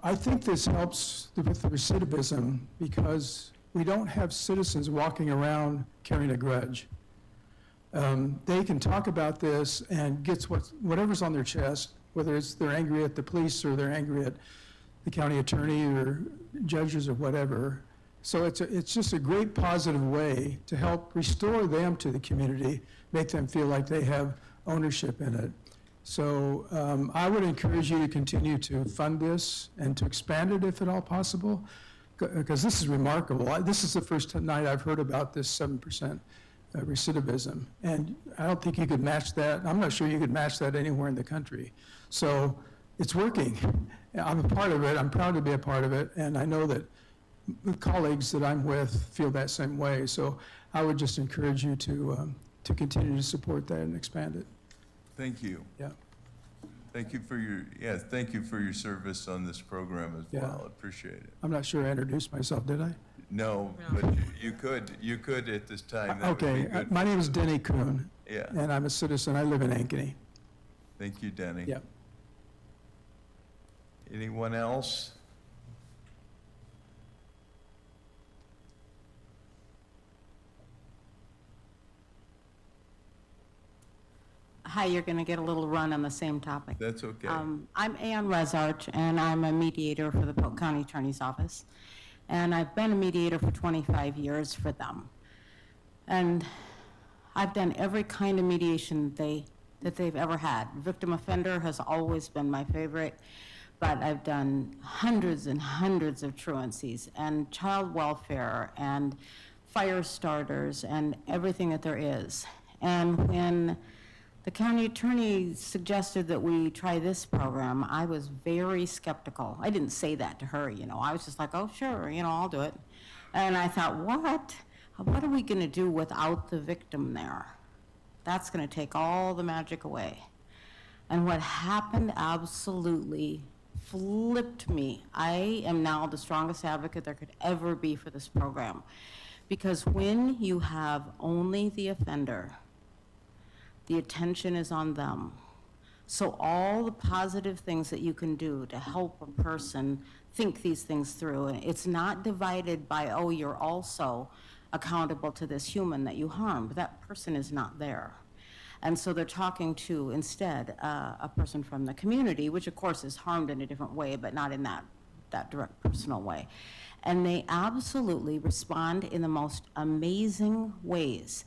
I think this helps with the recidivism because we don't have citizens walking around carrying a grudge. They can talk about this and get whatever's on their chest, whether it's they're angry at the police or they're angry at the county attorney or judges or whatever. So it's just a great positive way to help restore them to the community, make them feel like they have ownership in it. So I would encourage you to continue to fund this and to expand it if at all possible, because this is remarkable. This is the first night I've heard about this 7% recidivism, and I don't think you could match that. I'm not sure you could match that anywhere in the country. So it's working. I'm a part of it. I'm proud to be a part of it, and I know that the colleagues that I'm with feel that same way. So I would just encourage you to continue to support that and expand it. Thank you. Yeah. Thank you for your service on this program as well. I appreciate it. I'm not sure I introduced myself, did I? No, but you could at this time. That would be Okay, good. my name is Denny Kuhn. Yeah. And I'm a citizen. I live in Ankeny. Thank you, Denny. Yeah. Anyone else? Hi, you're going to get a little run on the same topic. That's okay. I'm Ann Resarch, and I'm a mediator for the Polk County Attorney's Office. And I've been a mediator for 25 years for them. And I've done every kind of mediation that they've ever had. Victim offender has always been my favorite, but I've done hundreds and hundreds of truancies and child welfare and fire starters and everything that there is. And when the county attorney suggested that we try this program, I was very skeptical. I didn't say that to her, you know. I was just like, oh, sure, you know, I'll do it. And I thought, what? What are we going to do without the victim there? That's going to take all the magic away. And what happened absolutely flipped me. I am now the strongest advocate there could ever be for this program. Because when you have only the offender, the attention is on them. So all the positive things that you can do to help a person think these things through, and it's not divided by, oh, you're also accountable to this human that you harmed. That person is not there. And so they're talking to, instead, a person from the community, which of course is harmed in a different way, but not in that direct personal way. And they absolutely respond in the most amazing ways.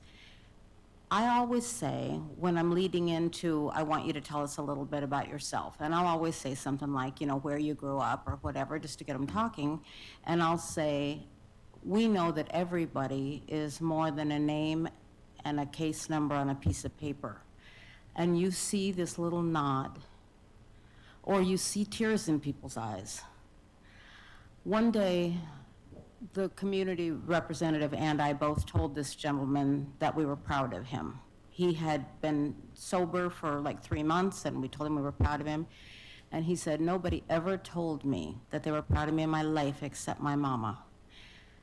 I always say, when I'm leading into, I want you to tell us a little bit about yourself. And I'll always say something like, you know, where you grew up or whatever, just to get them talking. And I'll say, we know that everybody is more than a name and a case number on a piece of paper. And you see this little nod, or you see tears in people's eyes. One day, the community representative and I both told this gentleman that we were proud of him. He had been sober for like 3 months, and we told him we were proud of him. And he said, nobody ever told me that they were proud of me in my life except my mama.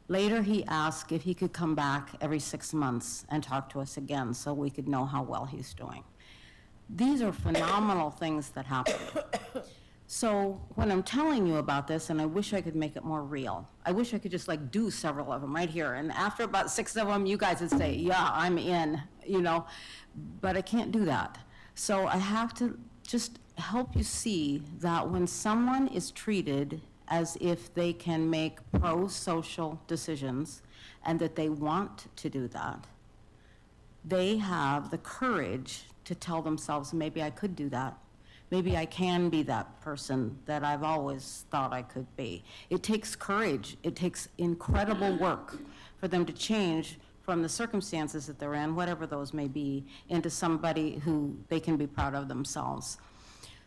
Later, he asked if he could come back every 6 months and talk to us again so we could know how well he's doing. These are phenomenal things that happen. So when I'm telling you about this, and I wish I could make it more real, I wish I could just like do several of them right here. And after about 6 of them, you guys would say, yeah, I'm in, you know, but I can't do that. So I have to just help you see that when someone is treated as if they can make pro-social decisions and that they want to do that, they have the courage to tell themselves, maybe I could do that. Maybe I can be that person that I've always thought I could be. It takes courage. It takes incredible work for them to change from the circumstances that they're in, whatever those may be, into somebody who they can be proud of themselves.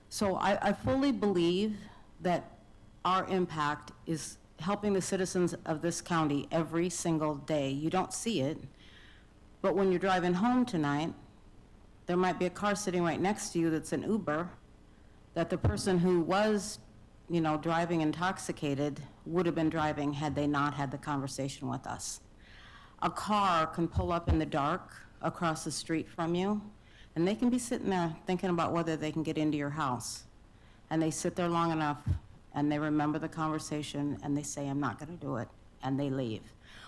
So I fully believe that our impact is helping the citizens of this county every single day. You don't see it, but when you're driving home tonight, there might be a car sitting right next to you that's an Uber, that the person who was, you know, driving intoxicated would have been driving had they not had the conversation with us. A car can pull up in the dark across the street from you, and they can be sitting there thinking about whether they can get into your house. And they sit there long enough, and they remember the conversation, and they say, I'm not gonna do it, and they leave.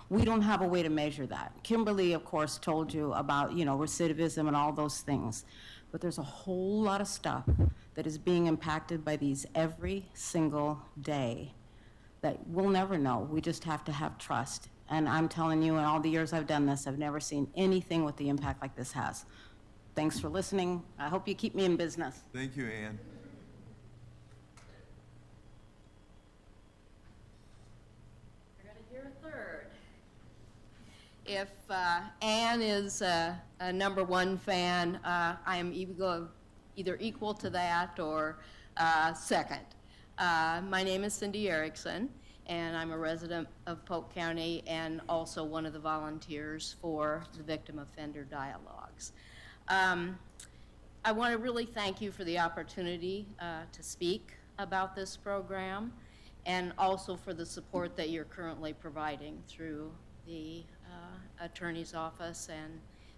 We don't have a way to measure that. Kimberly, of course, told you about, you know, recidivism and all those things. But there's a whole lot of stuff that is being impacted by these every single day that we'll never know. We just have to have trust. And I'm telling you, in all the years I've done this, I've never seen anything with the impact like this has. Thanks for listening. I hope you keep me in business. Thank you, Ann. We're gonna hear a third. If Ann is a #1 fan, I am either equal to that or second. My name is Cindy Erickson, and I'm a resident of Polk County and also one of the volunteers for the Victim Offender Dialogues. I want to really thank you for the opportunity to speak about this program, and also for the support that you're currently providing through the attorney's office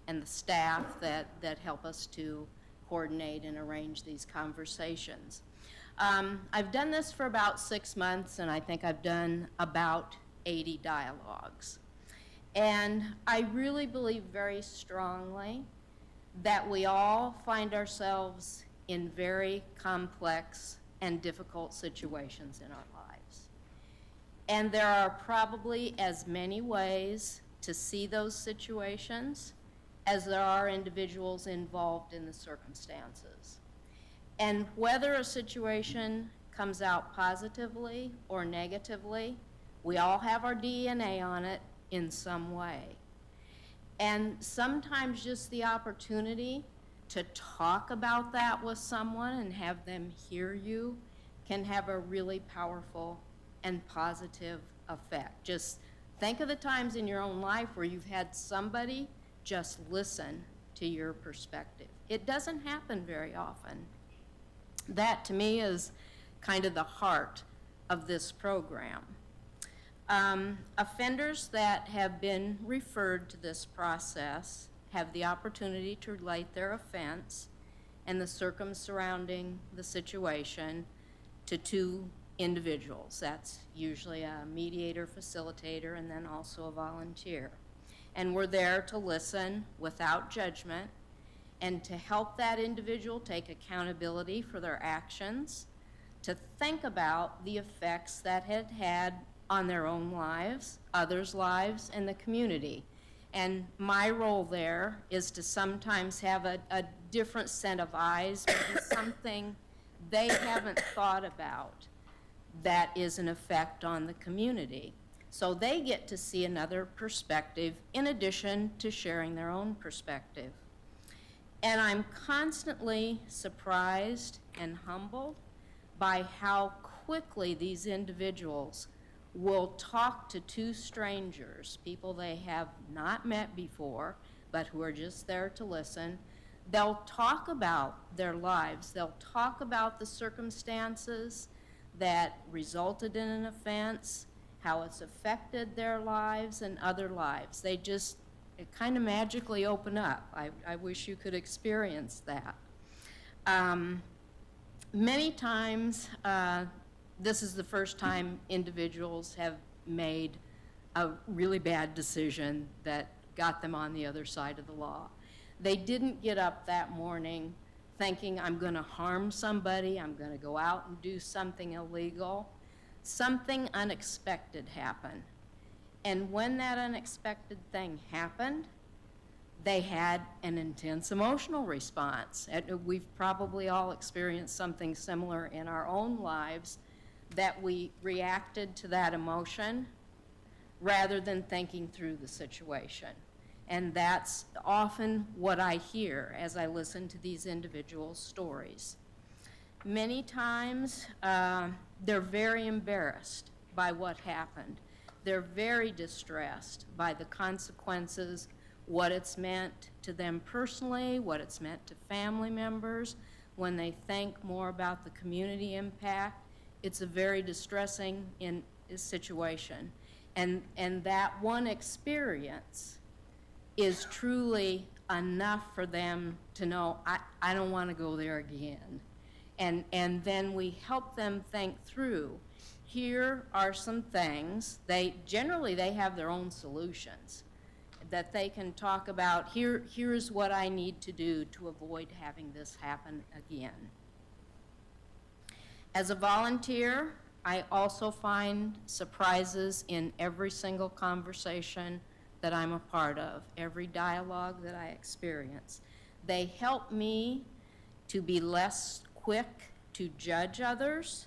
and the staff that help us to coordinate and arrange these conversations. I've done this for about 6 months, and I think I've done about 80 dialogues. And I really believe very strongly that we all find ourselves in very complex and difficult situations in our lives. And there are probably as many ways to see those situations as there are individuals involved in the circumstances. And whether a situation comes out positively or negatively, we all have our DNA on it, in some way. And sometimes just the opportunity to talk about that with someone and have them hear you can have a really powerful and positive effect. Just think of the times in your own life where you've had somebody just listen to your perspective. It doesn't happen very often. That, to me, is kind of the heart of this program. Offenders that have been referred to this process have the opportunity to relate their offense and the circumstances surrounding the situation to two individuals. That's usually a mediator, facilitator, and then also a volunteer. And we're there to listen without judgment and to help that individual take accountability for their actions, to think about the effects that had had on their own lives, others' lives, and the community. And my role there is to sometimes have a different set of eyes, maybe something they haven't thought about that is an effect on the community. So they get to see another perspective in addition to sharing their own perspective. And I'm constantly surprised and humbled by how quickly these individuals will talk to two strangers, people they have not met before, but who are just there to listen. They'll talk about their lives. They'll talk about the circumstances that resulted in an offense, how it's affected their lives and other lives. They just kind of magically open up. I wish you could experience that. Many times, this is the first time individuals have made a really bad decision that got them on the other side of the law. They didn't get up that morning thinking, I'm going to harm somebody, I'm going to go out and do something illegal. Something unexpected happened. And when that unexpected thing happened, they had an intense emotional response. And we've probably all experienced something similar in our own lives, that we reacted to that emotion rather than thinking through the situation. And that's often what I hear as I listen to these individuals' stories. Many times, they're very embarrassed by what happened. They're very distressed by the consequences, what it's meant to them personally, what it's meant to family members. When they think more about the community impact, it's a very distressing situation. And that one experience is truly enough for them to know, I don't want to go there again. And then we help them think through, here are some things, they have their own solutions that they can talk about. Here's what I need to do to avoid having this happen again. As a volunteer, I also find surprises in every single conversation that I'm a part of, every dialogue that I experience. They help me to be less quick to judge others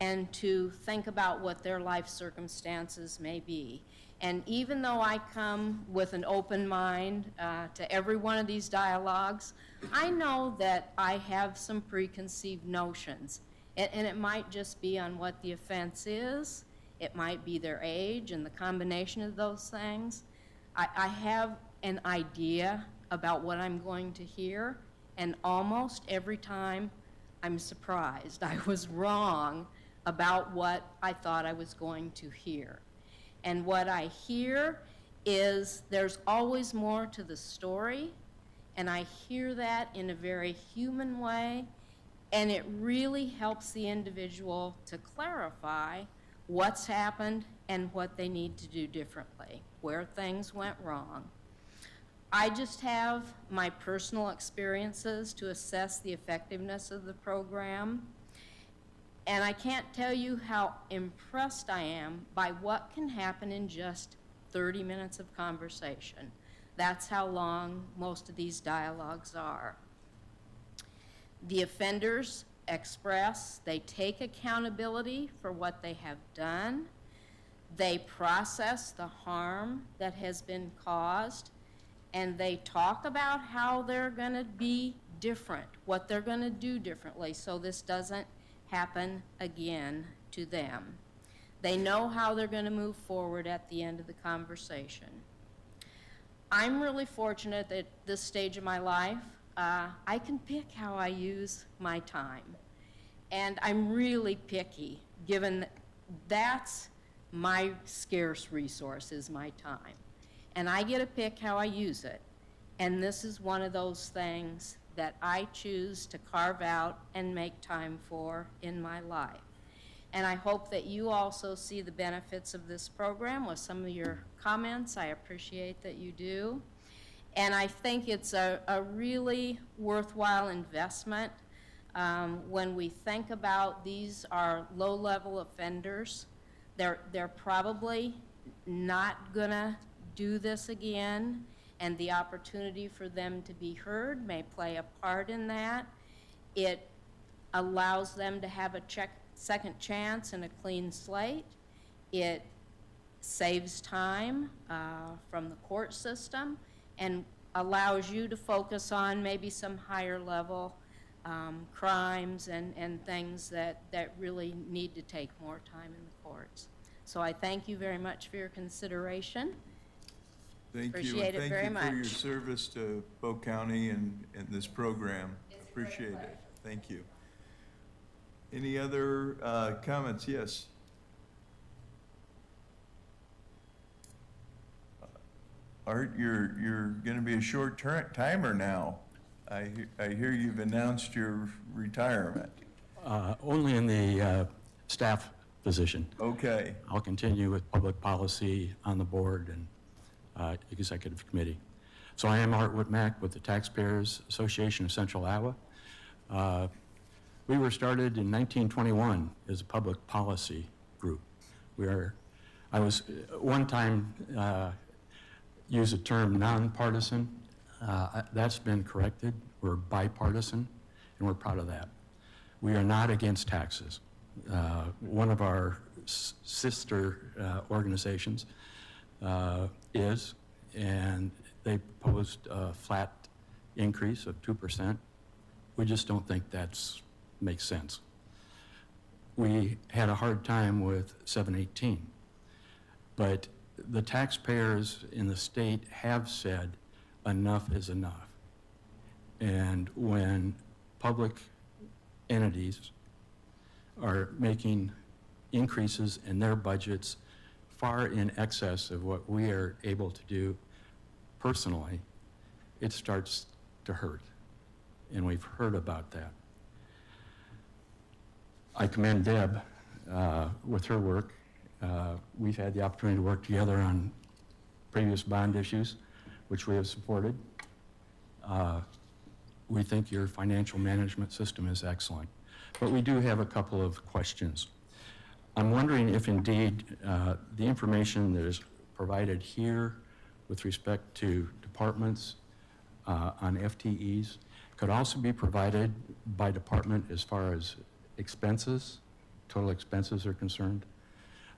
and to think about what their life circumstances may be. And even though I come with an open mind to every one of these dialogues, I know that I have some preconceived notions. And it might just be on what the offense is. It might be their age and the combination of those things. I have an idea about what I'm going to hear, and almost every time I'm surprised. I was wrong about what I thought I was going to hear. And what I hear is there's always more to the story, and I hear that in a very human way, and it really helps the individual to clarify what's happened and what they need to do differently, where things went wrong. I just have my personal experiences to assess the effectiveness of the program, and I can't tell you how impressed I am by what can happen in just 30 minutes of conversation. That's how long most of these dialogues are. The offenders express, they take accountability for what they have done. They process the harm that has been caused, and they talk about how they're going to be different, what they're going to do differently, so this doesn't happen again to them. They know how they're going to move forward at the end of the conversation. I'm really fortunate at this stage of my life, I can pick how I use my time. And I'm really picky, given that's my scarce resource is my time. And I get to pick how I use it. And this is one of those things that I choose to carve out and make time for in my life. And I hope that you also see the benefits of this program with some of your comments. I appreciate that you do. And I think it's a really worthwhile investment. When we think about these are low-level offenders, they're probably not gonna do this again, and the opportunity for them to be heard may play a part in that. It allows them to have a second chance and a clean slate. It saves time from the court system and allows you to focus on maybe some higher level crimes and things that really need to take more time in the courts. So I thank you very much for your consideration. Thank you. Appreciate it very And thank you for your much. service to Polk County and this program. It's a great Appreciate pleasure. it. Thank you. Any other comments? Yes. Art, you're going to be a short timer now. I hear you've announced your retirement. Only in the staff position. Okay. I'll continue with public policy on the board and executive committee. So I am Art Whitmack with the Taxpayers Association of Central Iowa. We were started in 1921 as a public policy group. I was one time used the term nonpartisan. That's been corrected. We're bipartisan, and we're proud of that. We are not against taxes. One of our sister organizations is, and they proposed a flat increase of 2%. We just don't think that's makes sense. We had a hard time with 718, but the taxpayers in the state have said enough is enough. And when public entities are making increases in their budgets far in excess of what we are able to do personally, it starts to hurt. And we've heard about that. I commend Deb with her work. We've had the opportunity to work together on previous bond issues, which we have supported. We think your financial management system is excellent. But we do have a couple of questions. I'm wondering if indeed the information that is provided here with respect to departments on FTEs could also be provided by department as far as expenses, total expenses are concerned,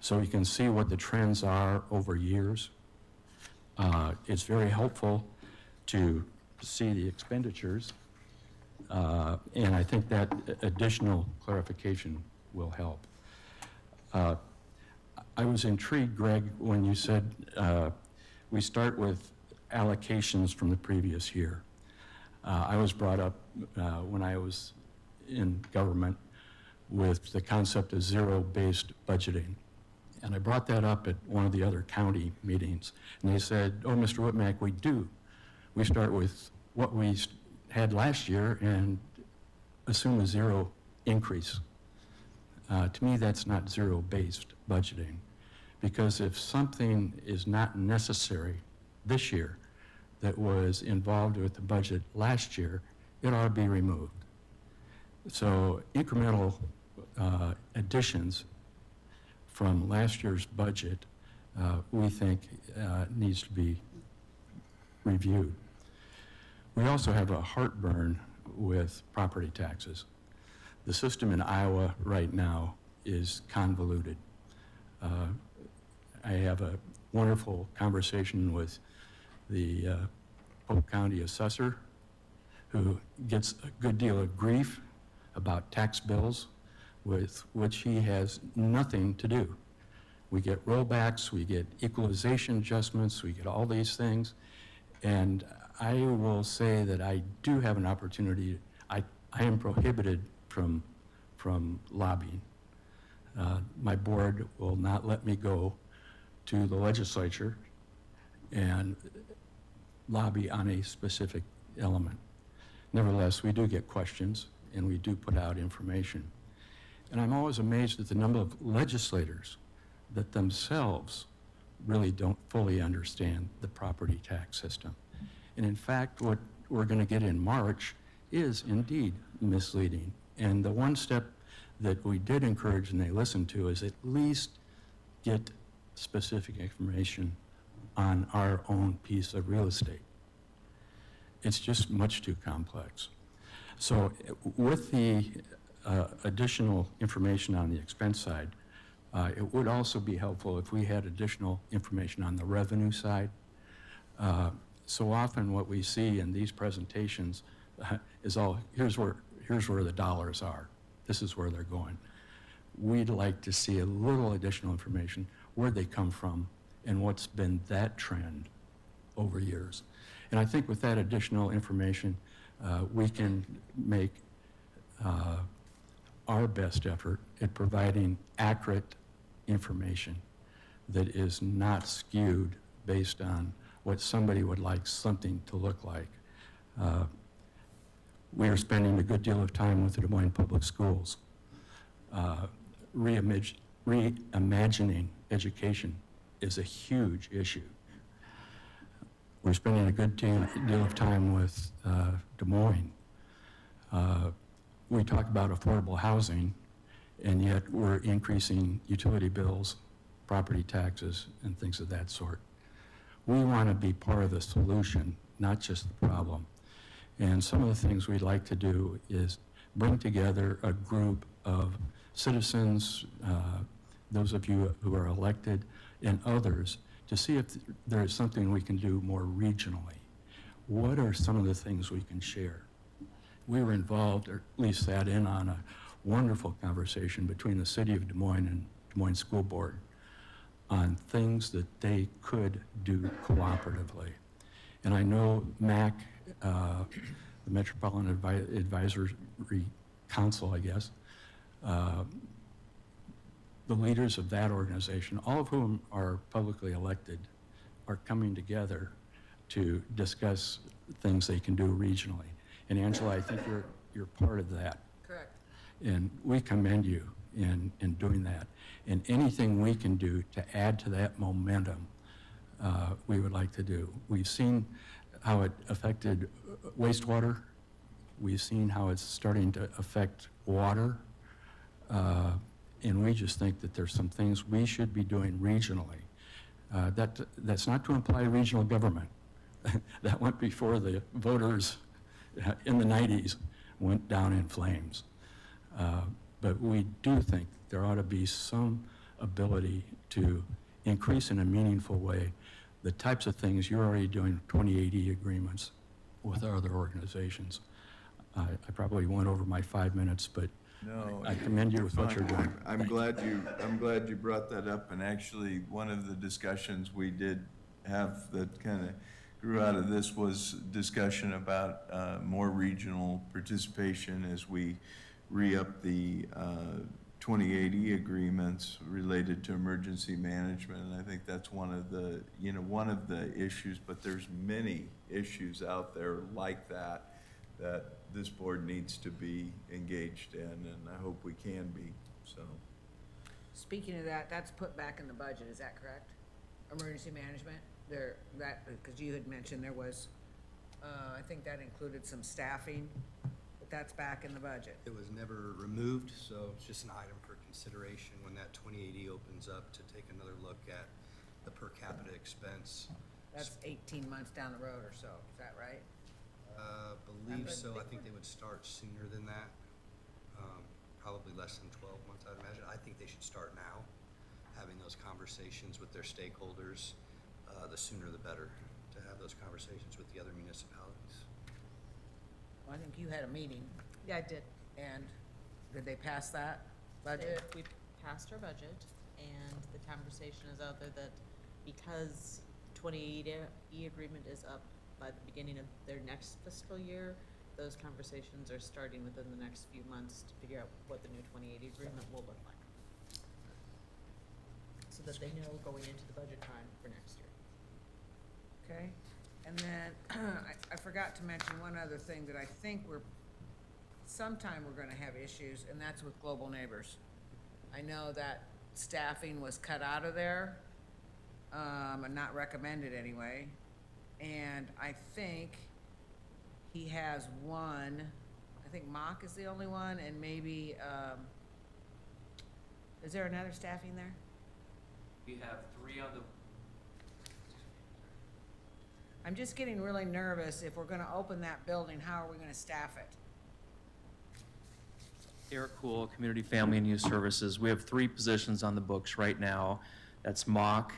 so you can see what the trends are over years. It's very helpful to see the expenditures, and I think that additional clarification will help. I was intrigued, Greg, when you said we start with allocations from the previous year. I was brought up when I was in government with the concept of zero-based budgeting. And I brought that up at one of the other county meetings. And they said, oh, Mr. Whitmack, we do. We start with what we had last year and assume a zero increase. To me, that's not zero-based budgeting. Because if something is not necessary this year that was involved with the budget last year, it ought to be removed. So incremental additions from last year's budget, we think needs to be reviewed. We also have a heartburn with property taxes. The system in Iowa right now is convoluted. I have a wonderful conversation with the Polk County assessor, who gets a good deal of grief about tax bills with which he has nothing to do. We get rollbacks, we get equalization adjustments, we get all these things. And I will say that I do have an opportunity. I am prohibited from lobbying. My board will not let me go to the legislature and lobby on a specific element. Nevertheless, we do get questions and we do put out information. And I'm always amazed at the number of legislators that themselves really don't fully understand the property tax system. And in fact, what we're going to get in March is indeed misleading. And the one step that we did encourage and they listened to is at least get specific information on our own piece of real estate. It's just much too complex. So with the additional information on the expense side, it would also be helpful if we had additional information on the revenue side. So often what we see in these presentations is here's where the dollars are. This is where they're going. We'd like to see a little additional information, where they come from, and what's been that trend over years. And I think with that additional information, we can make our best effort at providing accurate information that is not skewed based on what somebody would like something to look like. We are spending a good deal of time with the Des Moines Public Schools. Reimagining education is a huge issue. We're spending a good deal of time with Des Moines. We talk about affordable housing, and yet we're increasing utility bills, property taxes, and things of that sort. We want to be part of the solution, not just the problem. And some of the things we'd like to do is bring together a group of citizens, those of you who are elected, and others, to see if there is something we can do more regionally. What are some of the things we can share? We were involved, or at least sat in on a wonderful conversation between the city of Des Moines and Des Moines School Board on things that they could do cooperatively. And I know MAC, the Metropolitan Advisory Council, I guess, the leaders of that organization, all of whom are publicly elected, are coming together to discuss things they can do regionally. And Angela, I think you're part of that. Correct. And we commend you in doing that. And anything we can do to add to that momentum, we would like to do. We've seen how it affected wastewater. We've seen how it's starting to affect water. And we just think that there's some things we should be doing regionally. That's not to imply regional government. That went before the voters in the 90s went down in flames. But we do think there ought to be some ability to increase in a meaningful way the types of things you're already doing, 2080 agreements with other organizations. I probably went over my 5 minutes, but No, I commend you with what you're doing. I'm glad you brought that up, and actually, one of the discussions we did have that kind of grew out of this was discussion about more regional participation as we re-up the 2080 agreements related to emergency management, and I think that's one of the issues, but there's many issues out there like that this board needs to be engaged in, and I hope we can be, so. Speaking of that, that's put back in the budget, is that correct? Emergency management, because you had mentioned there was, I think that included some staffing, but that's back in the budget. It was never removed, so it's just an item for consideration when that 2080 opens up, to take another look at the per capita expense. That's 18 months down the road or so, is that right? Believe so. I think they would start sooner than that, probably less than 12 months, I'd imagine. I think they should start now, having those conversations with their stakeholders, the sooner the better, to have those conversations with the other municipalities. Well, I think you had a meeting, Yeah, I did. and did they pass that budget? We passed our budget, and the conversation is out there that because 2080 agreement is up by the beginning of their next fiscal year, those conversations are starting within the next few months to figure out what the new 2080 agreement will look like. So that they know going into the budget time for next year. Okay, and then I forgot to mention one other thing that I think sometime we're gonna have issues, and that's with Global Neighbors. I know that staffing was cut out of there, and not recommended anyway. And I think he has one, I think Mock is the only one, and maybe, is there another staffing there? We have 3 on the, I'm just getting really nervous. If we're gonna open that building, how are we gonna staff it? Eric Cool, Community Family and Youth Services. We have 3 positions on the books right now. That's Mock,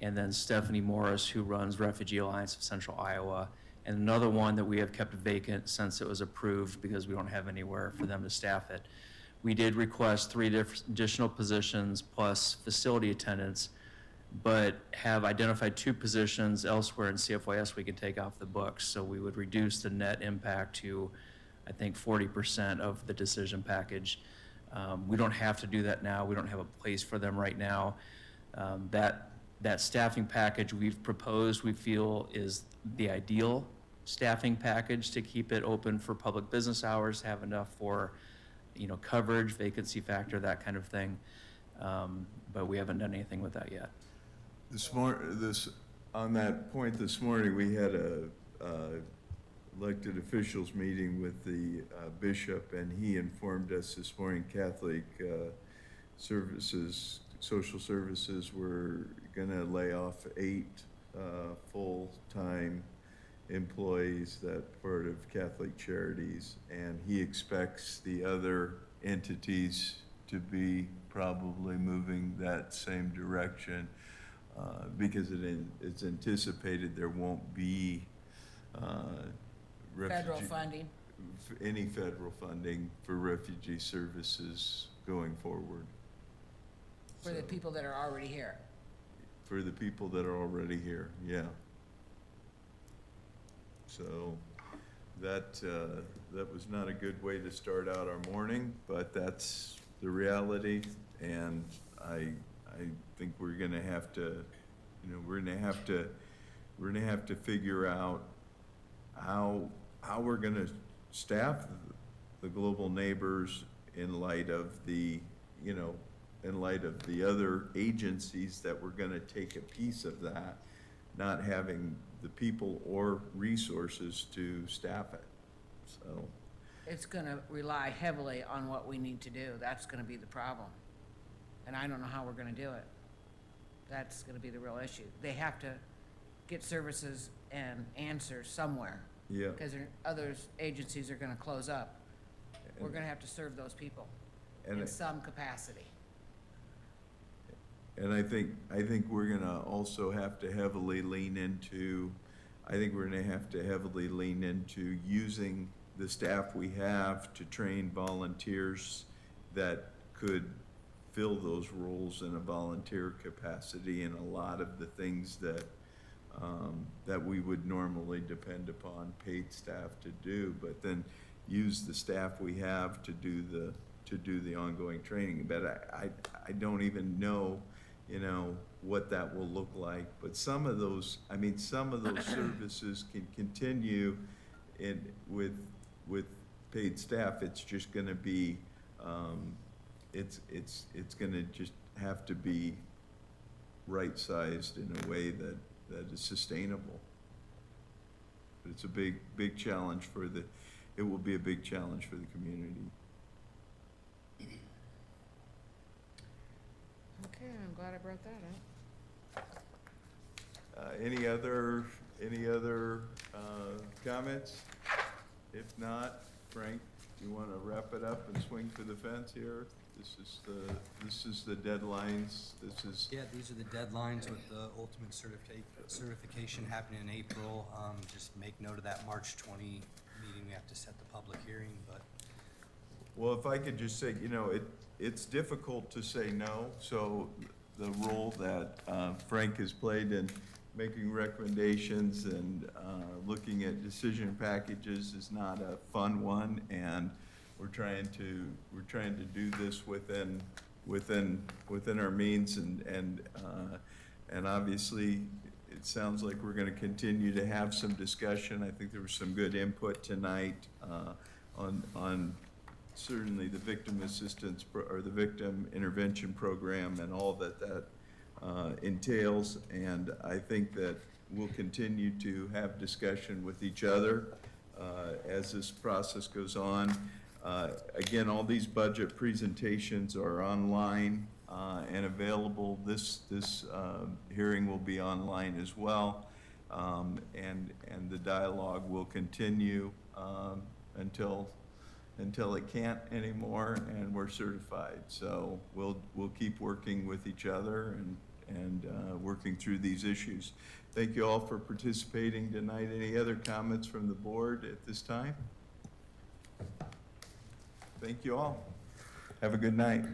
and then Stephanie Morris, who runs Refugee Alliance of Central Iowa, and another one that we have kept vacant since it was approved because we don't have anywhere for them to staff it. We did request 3 additional positions plus facility attendants, but have identified 2 positions elsewhere in CFYS we could take off the books. So we would reduce the net impact to, I think, 40% of the decision package. We don't have to do that now. We don't have a place for them right now. That staffing package we've proposed, we feel is the ideal staffing package to keep it open for public business hours, have enough for, coverage, vacancy factor, that kind of thing. But we haven't done anything with that yet. On that point this morning, we had a elected officials meeting with the bishop, and he informed us this morning Catholic services, social services were gonna lay off 8 full-time employees, that part of Catholic Charities, and he expects the other entities to be probably moving that same direction, because it's anticipated there won't be Federal funding? any federal funding for refugee services going forward. For the people that are already here? For the people that are already here, yeah. So that was not a good way to start out our morning, but that's the reality. And I think we're gonna have to, we're gonna have to figure out how we're gonna staff the Global Neighbors in light of the, in light of the other agencies that we're gonna take a piece of that, not having the people or resources to staff it, so. It's gonna rely heavily on what we need to do. That's gonna be the problem. And I don't know how we're gonna do it. That's gonna be the real issue. They have to get services and answers somewhere. Yeah. Because others, agencies are gonna close up. We're gonna have to serve those people And in some capacity. And I think we're gonna also have to heavily lean into, using the staff we have to train volunteers that could fill those roles in a volunteer capacity, and a lot of the things that we would normally depend upon paid staff to do, but then use the staff we have to do the ongoing training. But I don't even know, what that will look like, but some of those services can continue with paid staff. It's just gonna be, it's gonna just have to be right-sized in a way that is sustainable. But it's a big challenge it will be a big challenge for the community. Okay, I'm glad I brought that up. Any other comments? If not, Frank, you want to wrap it up and swing for the fence here? This is the deadlines, this is, Yeah, these are the deadlines with the ultimate certification happening in April. Just make note of that March 20 meeting, we have to set the public hearing, but well, if I could just say, you know, it's difficult to say no, so the role that Frank has played in making recommendations and looking at decision packages is not a fun one, and we're trying to do this within our means, and obviously, it sounds like we're gonna continue to have some discussion. I think there was some good input tonight on certainly the victim assistance, or the victim intervention program and all that entails, and I think that we'll continue to have discussion with each other as this process goes on. Again, all these budget presentations are online and available. This hearing will be online as well, and the dialogue will continue until it can't anymore and we're certified. So we'll keep working with each other and working through these issues. Thank you all for participating tonight. Any other comments from the board at this time? Thank you all. Have a good night.